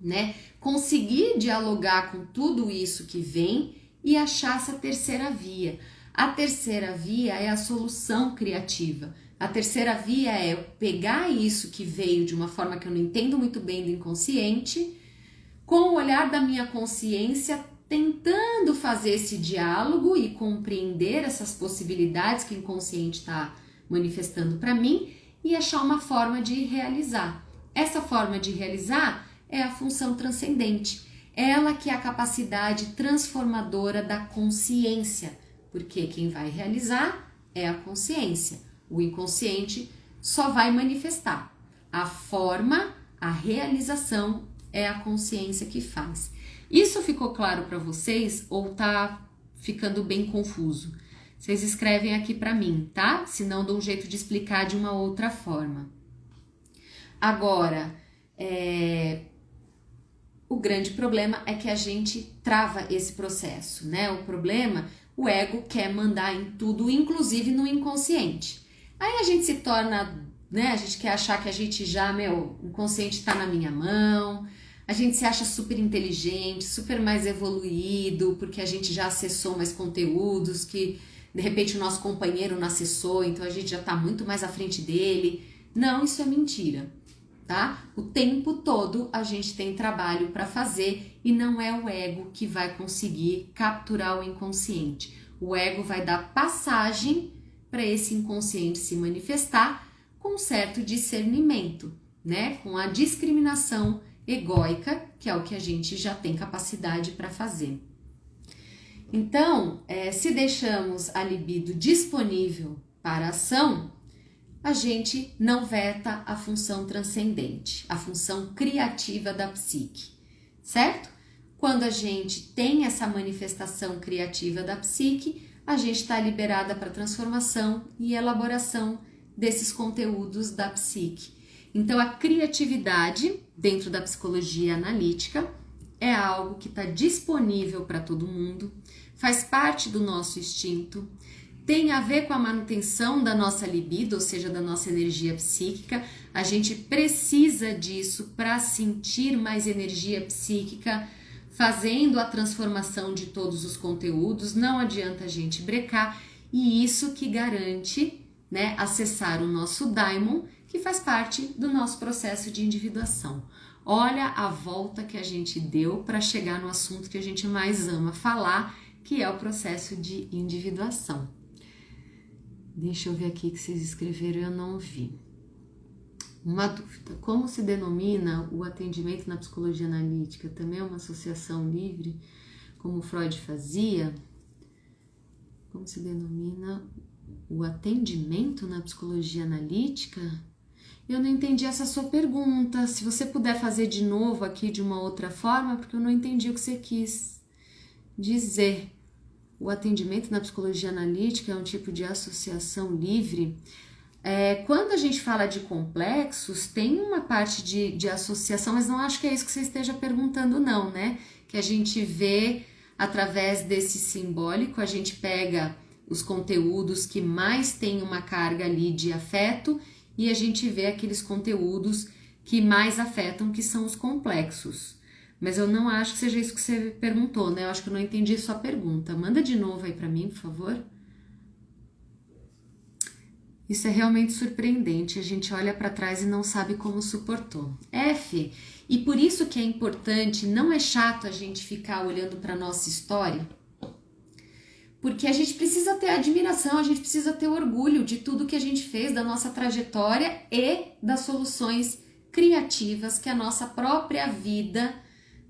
né? Conseguir dialogar com tudo isso que vem e achar essa terceira via. A terceira via é a solução criativa. A terceira via é eu pegar isso que veio de uma forma que eu não entendo muito bem do inconsciente, com o olhar da minha consciência, tentando fazer esse diálogo e compreender essas possibilidades que o inconsciente está manifestando para mim e achar uma forma de realizar. Essa forma de realizar é a função transcendente. Ela que é a capacidade transformadora da consciência, porque quem vai realizar é a consciência. O inconsciente só vai manifestar. A forma, a realização é a consciência que faz. Isso ficou claro para vocês ou tá ficando bem confuso? Vocês escrevem aqui para mim, tá? Se não, dou um jeito de explicar de uma outra forma. Agora, o grande problema é que a gente trava esse processo, né? O problema, o ego quer mandar em tudo, inclusive no inconsciente. Aí a gente se torna, né? A gente quer achar que a gente já, o inconsciente está na minha mão. A gente se acha super inteligente, super mais evoluído, porque a gente já acessou mais conteúdos que, de repente, o nosso companheiro não acessou, então a gente já está muito mais à frente dele. Não, isso é mentira, tá? O tempo todo a gente tem trabalho para fazer e não é o ego que vai conseguir capturar o inconsciente. O ego vai dar passagem para esse inconsciente se manifestar com um certo discernimento, né? Com a discriminação egóica, que é o que a gente já tem capacidade para fazer. Então, se deixamos a libido disponível para a ação, a gente não veta a função transcendente, a função criativa da psique, certo? Quando a gente tem essa manifestação criativa da psique, a gente está liberada para transformação e elaboração desses conteúdos da psique. Então, a criatividade dentro da psicologia analítica é algo que está disponível para todo mundo, faz parte do nosso instinto, tem a ver com a manutenção da nossa libido, ou seja, da nossa energia psíquica. A gente precisa disso para sentir mais energia psíquica, fazendo a transformação de todos os conteúdos. Não adianta a gente brecar, e isso que garante, né, acessar o nosso daimon, que faz parte do nosso processo de individuação. Olha a volta que a gente deu para chegar no assunto que a gente mais ama falar, que é o processo de individuação. Deixa eu ver aqui que vocês escreveram e eu não vi. Uma dúvida: como se denomina o atendimento na psicologia analítica? Também é uma associação livre, como Freud fazia? Como se denomina o atendimento na psicologia analítica? Eu não entendi essa sua pergunta. Se você puder fazer de novo aqui de uma outra forma, porque eu não entendi o que você quis dizer. O atendimento na psicologia analítica é um tipo de associação livre. Quando a gente fala de complexos, tem uma parte de associação, mas não acho que é isso que você esteja perguntando não, né? Que a gente vê através desse simbólico, a gente pega os conteúdos que mais têm uma carga ali de afeto e a gente vê aqueles conteúdos que mais afetam, que são os complexos. Mas eu não acho que seja isso que você perguntou, né? Eu acho que eu não entendi sua pergunta. Manda de novo aí para mim, por favor. Isso é realmente surpreendente. A gente olha para trás e não sabe como suportou. F. E por isso que é importante, não é chato a gente ficar olhando para nossa história, porque a gente precisa ter admiração, a gente precisa ter orgulho de tudo que a gente fez, da nossa trajetória e das soluções criativas que a nossa própria vida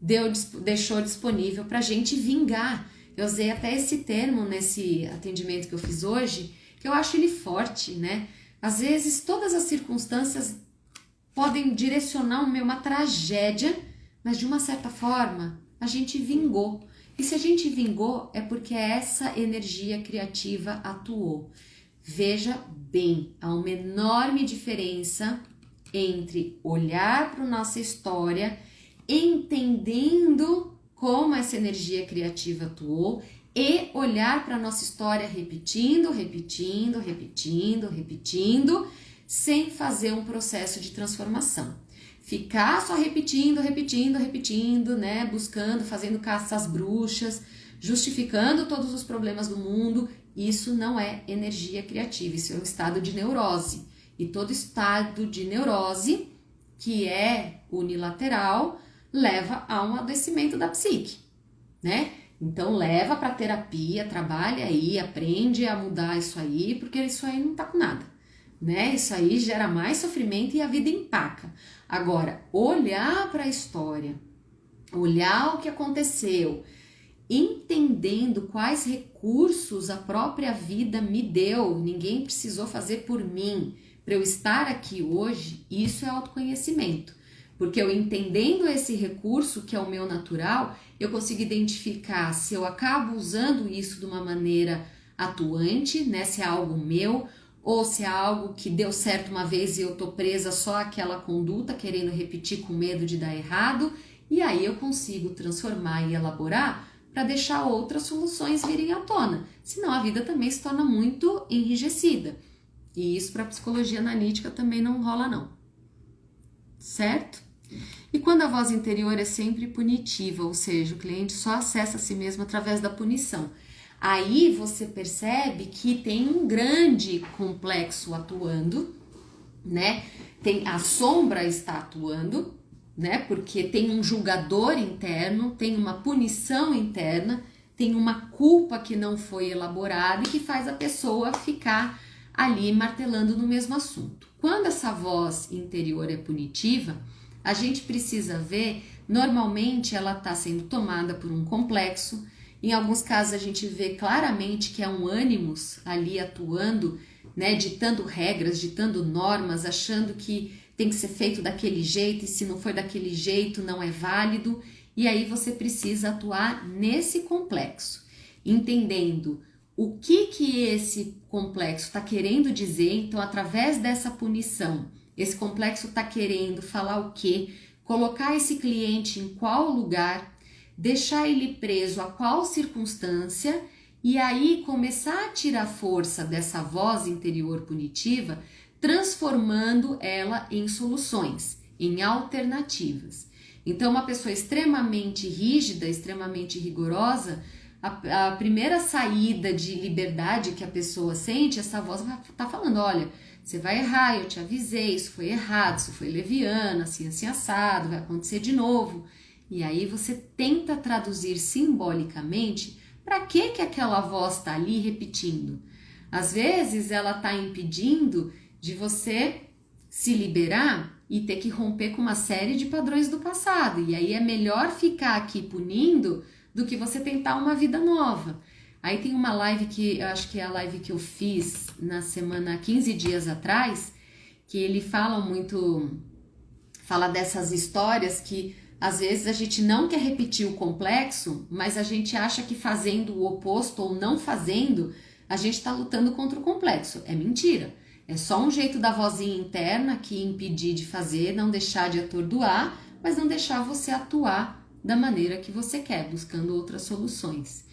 deixou disponível para a gente vingar. Eu usei até esse termo nesse atendimento que eu fiz hoje, que eu acho ele forte, né? Às vezes todas as circunstâncias podem direcionar uma tragédia, mas de uma certa forma a gente vingou. E se a gente vingou é porque essa energia criativa atuou. Veja bem, há uma enorme diferença entre olhar para a nossa história, entendendo como essa energia criativa atuou, e olhar para a nossa história repetindo, sem fazer um processo de transformação. Ficar só repetindo, né? Buscando, fazendo caça às bruxas, justificando todos os problemas do mundo, isso não é energia criativa, isso é um estado de neurose. E todo estado de neurose, que é unilateral, leva a um adoecimento da psique, né? Então leva para terapia, trabalha aí, aprende a mudar isso aí, porque isso aí não tá com nada. né? Isso aí gera mais sofrimento e a vida empaca. Agora, olhar para a história, olhar o que aconteceu, entendendo quais recursos a própria vida me deu, ninguém precisou fazer por mim, para eu estar aqui hoje, isso é autoconhecimento. Porque eu entendendo esse recurso, que é o meu natural, eu consigo identificar se eu acabo usando isso de uma maneira atuante, né? Se é algo meu, ou se é algo que deu certo uma vez e eu tô presa só àquela conduta, querendo repetir com medo de dar errado, e aí eu consigo transformar e elaborar para deixar outras soluções virem à tona. Senão a vida também se torna muito enrijecida. E isso para a psicologia analítica também não rola não. Certo? E quando a voz interior é sempre punitiva, ou seja, o cliente só acessa a si mesmo através da punição. Aí você percebe que tem um grande complexo atuando, né? A sombra está atuando, né? Porque tem um julgador interno, tem uma punição interna, tem uma culpa que não foi elaborada e que faz a pessoa ficar ali martelando no mesmo assunto. Quando essa voz interior é punitiva, a gente precisa ver, normalmente ela está sendo tomada por um complexo. Em alguns casos a gente vê claramente que é um ânimos ali atuando, né, ditando regras, ditando normas, achando que tem que ser feito daquele jeito e se não for daquele jeito não é válido. E aí você precisa atuar nesse complexo, entendendo o que esse complexo está querendo dizer. Então, através dessa punição, esse complexo está querendo falar o quê? Colocar esse cliente em qual lugar, deixar ele preso a qual circunstância e aí começar a tirar força dessa voz interior punitiva, transformando ela em soluções, em alternativas. Então, uma pessoa extremamente rígida, extremamente rigorosa, a primeira saída de liberdade que a pessoa sente, essa voz está falando, olha, você vai errar, eu te avisei, isso foi errado, isso foi leviano, assim assado, vai acontecer de novo. E aí você tenta traduzir simbolicamente para que aquela voz está ali repetindo. Às vezes ela está impedindo de você se liberar e ter que romper com uma série de padrões do passado. E aí é melhor ficar aqui punindo do que você tentar uma vida nova. Aí tem uma live que eu acho que é a live que eu fiz na semana 15 dias atrás, que ele fala dessas histórias que às vezes a gente não quer repetir o complexo, mas a gente acha que fazendo o oposto ou não fazendo, a gente está lutando contra o complexo. É mentira. É só um jeito da vozinha interna que impedir de fazer, não deixar de atordoar, mas não deixar você atuar da maneira que você quer, buscando outras soluções.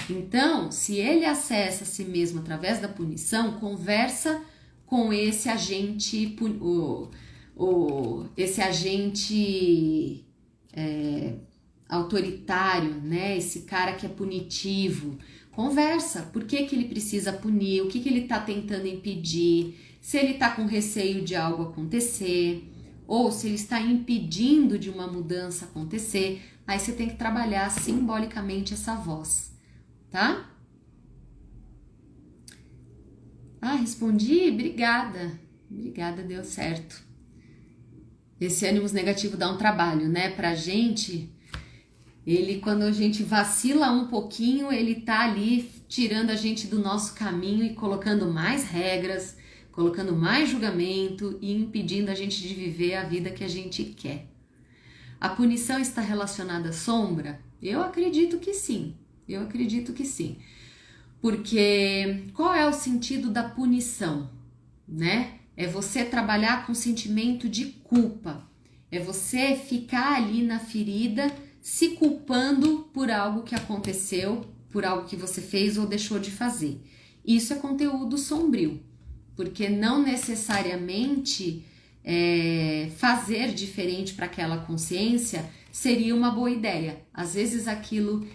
Então, se ele acessa a si mesmo através da punição, conversa com esse agente, autoritário, né? Esse cara que é punitivo. Conversa, por que ele precisa punir, o que ele está tentando impedir, se ele está com receio de algo acontecer, ou se ele está impedindo de uma mudança acontecer. Aí você tem que trabalhar simbolicamente essa voz, tá? Respondi? Obrigada. Obrigada, deu certo. Esse ânimo negativo dá um trabalho, né? Pra gente, quando a gente vacila um pouquinho, ele tá ali tirando a gente do nosso caminho e colocando mais regras, colocando mais julgamento e impedindo a gente de viver a vida que a gente quer. A punição está relacionada à sombra? Eu acredito que sim. Porque qual é o sentido da punição, né? É você trabalhar com sentimento de culpa. É você ficar ali na ferida se culpando por algo que aconteceu, por algo que você fez ou deixou de fazer. Isso é conteúdo sombrio, porque não necessariamente fazer diferente para aquela consciência seria uma boa ideia. Às vezes aquilo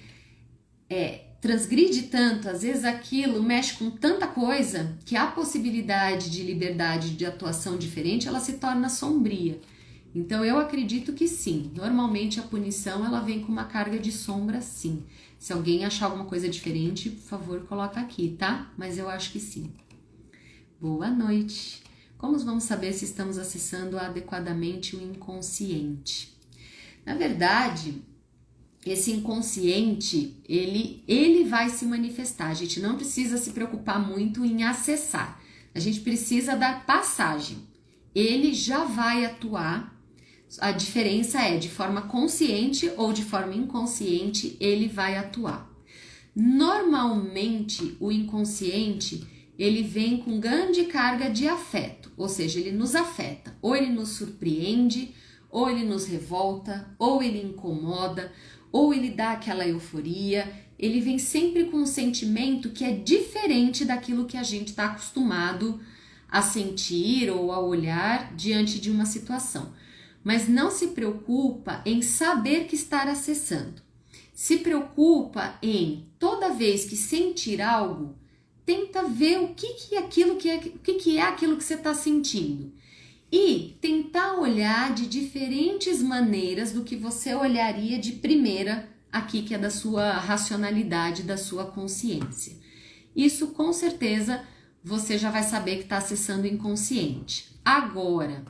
transgride tanto, às vezes aquilo mexe com tanta coisa que a possibilidade de liberdade de atuação diferente ela se torna sombria. Então eu acredito que sim, normalmente a punição ela vem com uma carga de sombra sim. Se alguém achar alguma coisa diferente, por favor, coloca aqui, tá? Mas eu acho que sim. Boa noite. Como vamos saber se estamos acessando adequadamente o inconsciente? Na verdade, esse inconsciente, ele vai se manifestar. A gente não precisa se preocupar muito em acessar. A gente precisa dar passagem. Ele já vai atuar. A diferença é de forma consciente ou de forma inconsciente, ele vai atuar. Normalmente, o inconsciente, ele vem com grande carga de afeto, ou seja, ele nos afeta, ou ele nos surpreende, ou ele nos revolta, ou ele incomoda, ou ele dá aquela euforia. Ele vem sempre com um sentimento que é diferente daquilo que a gente está acostumado a sentir ou a olhar diante de uma situação. Mas não se preocupa em saber que está acessando. Se preocupa em, toda vez que sentir algo, tenta ver o que é aquilo que você está sentindo. E tentar olhar de diferentes maneiras do que você olharia de primeira aqui, que é da sua racionalidade, da sua consciência. Isso, com certeza, você já vai saber que está acessando o inconsciente. Agora,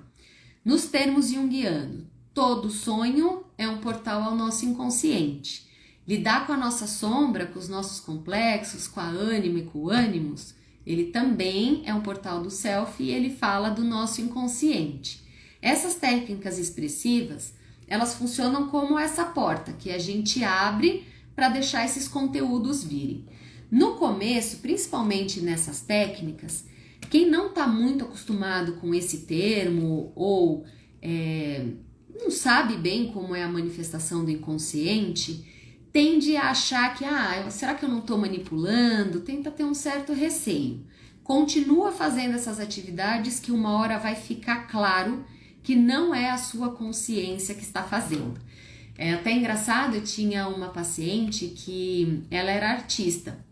nos termos junguianos, todo sonho é um portal ao nosso inconsciente. Lidar com a nossa sombra, com os nossos complexos, com a ânima e com o ânimos, ele também é um portal do self e ele fala do nosso inconsciente. Essas técnicas expressivas, elas funcionam como essa porta que a gente abre para deixar esses conteúdos virem. No começo, principalmente nessas técnicas, quem não está muito acostumado com esse termo ou não sabe bem como é a manifestação do inconsciente, tende a achar que, será que eu não estou manipulando? Tenta ter um certo receio. Continua fazendo essas atividades que uma hora vai ficar claro que não é a sua consciência que está fazendo. É até engraçado, eu tinha uma paciente que ela era artista.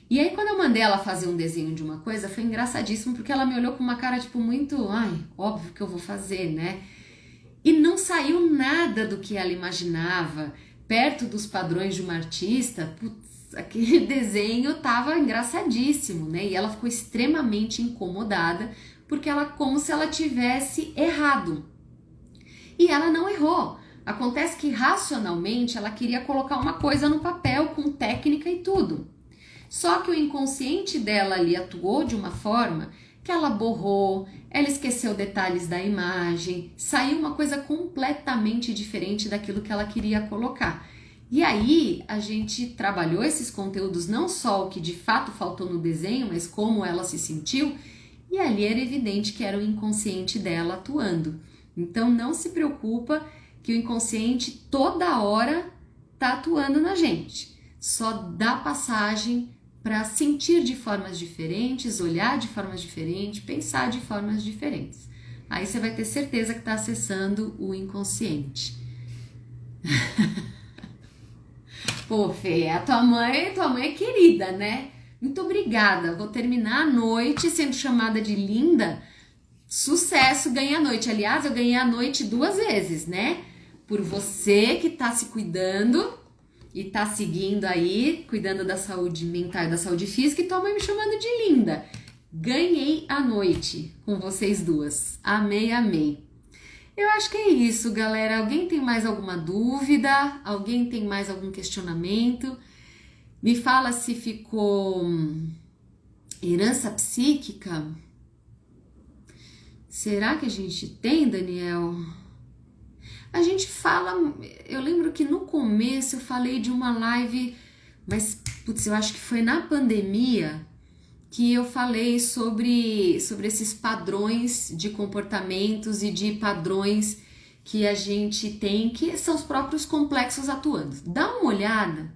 E aí quando eu mandei ela fazer um desenho de uma coisa, foi engraçadíssimo porque ela me olhou com uma cara tipo muito, óbvio que eu vou fazer, né? E não saiu nada do que ela imaginava. Perto dos padrões de uma artista, aquele desenho tava engraçadíssimo, né? E ela ficou extremamente incomodada, porque como se ela tivesse errado. E ela não errou. Acontece que racionalmente ela queria colocar uma coisa no papel com técnica e tudo. Só que o inconsciente dela ali atuou de uma forma que ela borrou, ela esqueceu detalhes da imagem, saiu uma coisa completamente diferente daquilo que ela queria colocar. E aí a gente trabalhou esses conteúdos, não só o que de fato faltou no desenho, mas como ela se sentiu, e ali era evidente que era o inconsciente dela atuando. Então não se preocupa que o inconsciente toda hora está atuando na gente, só dá passagem para sentir de formas diferentes, olhar de formas diferentes, pensar de formas diferentes. Aí você vai ter certeza que está acessando o inconsciente. Pô, Fê, a tua mãe é querida, né? Muito obrigada. Vou terminar a noite sendo chamada de linda. Sucesso, ganhei a noite. Aliás, eu ganhei a noite 2 vezes, né? Por você que tá se cuidando e tá seguindo aí, cuidando da saúde mental e da saúde física, e tua mãe me chamando de linda. Ganhei a noite com vocês duas. Amei, amei. Eu acho que é isso, galera. Alguém tem mais alguma dúvida? Alguém tem mais algum questionamento? Me fala se ficou herança psíquica. Será que a gente tem, Daniel? A gente fala, eu lembro que no começo eu falei de uma live, mas putz, eu acho que foi na pandemia que eu falei sobre esses padrões de comportamentos e de padrões que a gente tem, que são os próprios complexos atuando. Dá uma olhada.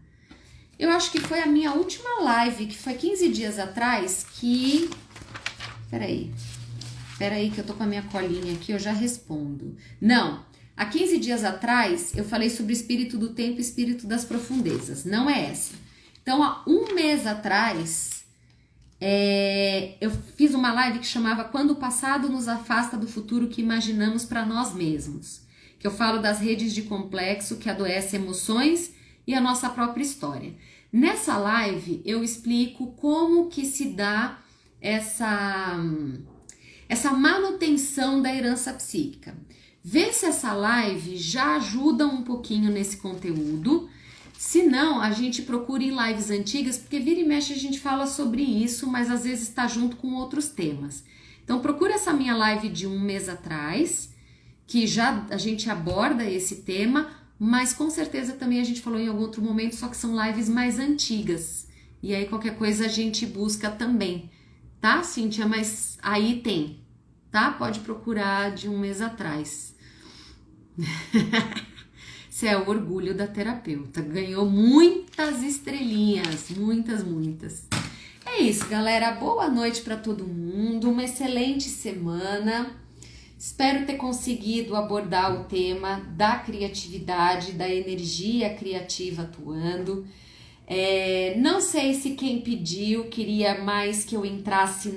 Eu acho que foi a minha última live, que foi 15 dias atrás, que... Peraí que eu tô com a minha colinha aqui, eu já respondo. Não, há 15 dias atrás eu falei sobre o espírito do tempo e espírito das profundezas, não é essa. Então, há 1 mês atrás, eu fiz uma live que chamava Quando o Passado nos Afasta do Futuro que Imaginamos para Nós Mesmos, que eu falo das redes de complexo que adoecem emoções e a nossa própria história. Nessa live, eu explico como que se dá essa essa manutenção da herança psíquica. Vê se essa live já ajuda um pouquinho nesse conteúdo. Se não, a gente procura em lives antigas, porque vira e mexe a gente fala sobre isso, mas às vezes está junto com outros temas. Então procura essa minha live de um mês atrás, que já a gente aborda esse tema, mas com certeza também a gente falou em algum outro momento, só que são lives mais antigas. E aí qualquer coisa a gente busca também, tá, Cíntia? Mas aí tem, tá? Pode procurar de um mês atrás. Esse é o orgulho da terapeuta. Ganhou muitas estrelinhas, muitas. É isso, galera. Boa noite para todo mundo. Uma excelente semana. Espero ter conseguido abordar o tema da criatividade, da energia criativa atuando. Não sei se quem pediu queria mais que eu entrasse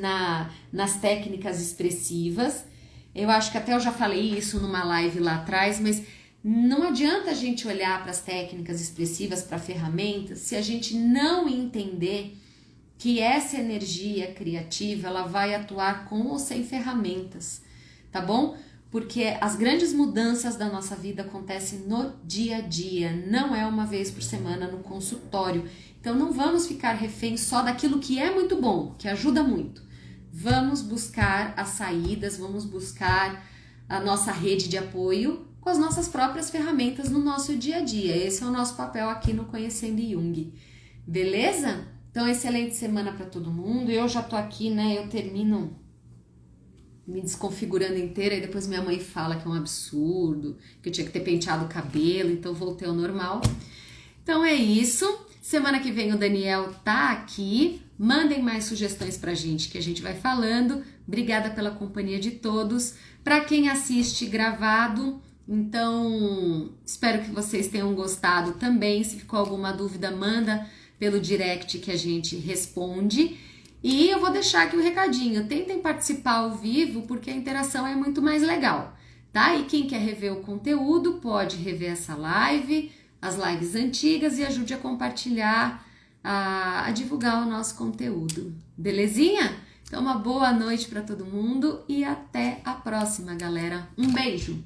nas técnicas expressivas. Eu acho que até eu já falei isso numa live lá atrás, mas não adianta a gente olhar para as técnicas expressivas, para ferramentas, se a gente não entender que essa energia criativa ela vai atuar com ou sem ferramentas, tá bom? Porque as grandes mudanças da nossa vida acontecem no dia a dia, não é uma vez por semana no consultório. Então não vamos ficar reféns só daquilo que é muito bom, que ajuda muito. Vamos buscar as saídas, vamos buscar a nossa rede de apoio com as nossas próprias ferramentas no nosso dia a dia. Esse é o nosso papel aqui no Conhecendo Jung. Beleza? Então, excelente semana para todo mundo. Eu já tô aqui, né? Eu termino me desconfigurando inteira e depois minha mãe fala que é um absurdo, que eu tinha que ter penteado o cabelo, então voltei ao normal. Então é isso. Semana que vem o Daniel tá aqui. Mandem mais sugestões pra gente que a gente vai falando. Obrigada pela companhia de todos. Para quem assiste gravado, então espero que vocês tenham gostado também. Se ficou alguma dúvida, manda pelo direct que a gente responde. E eu vou deixar aqui o recadinho. Tentem participar ao vivo porque a interação é muito mais legal, tá? E quem quer rever o conteúdo pode rever essa live, as lives antigas e ajude a compartilhar, a divulgar o nosso conteúdo. Belezinha? Então uma boa noite para todo mundo e até a próxima, galera. Um beijo!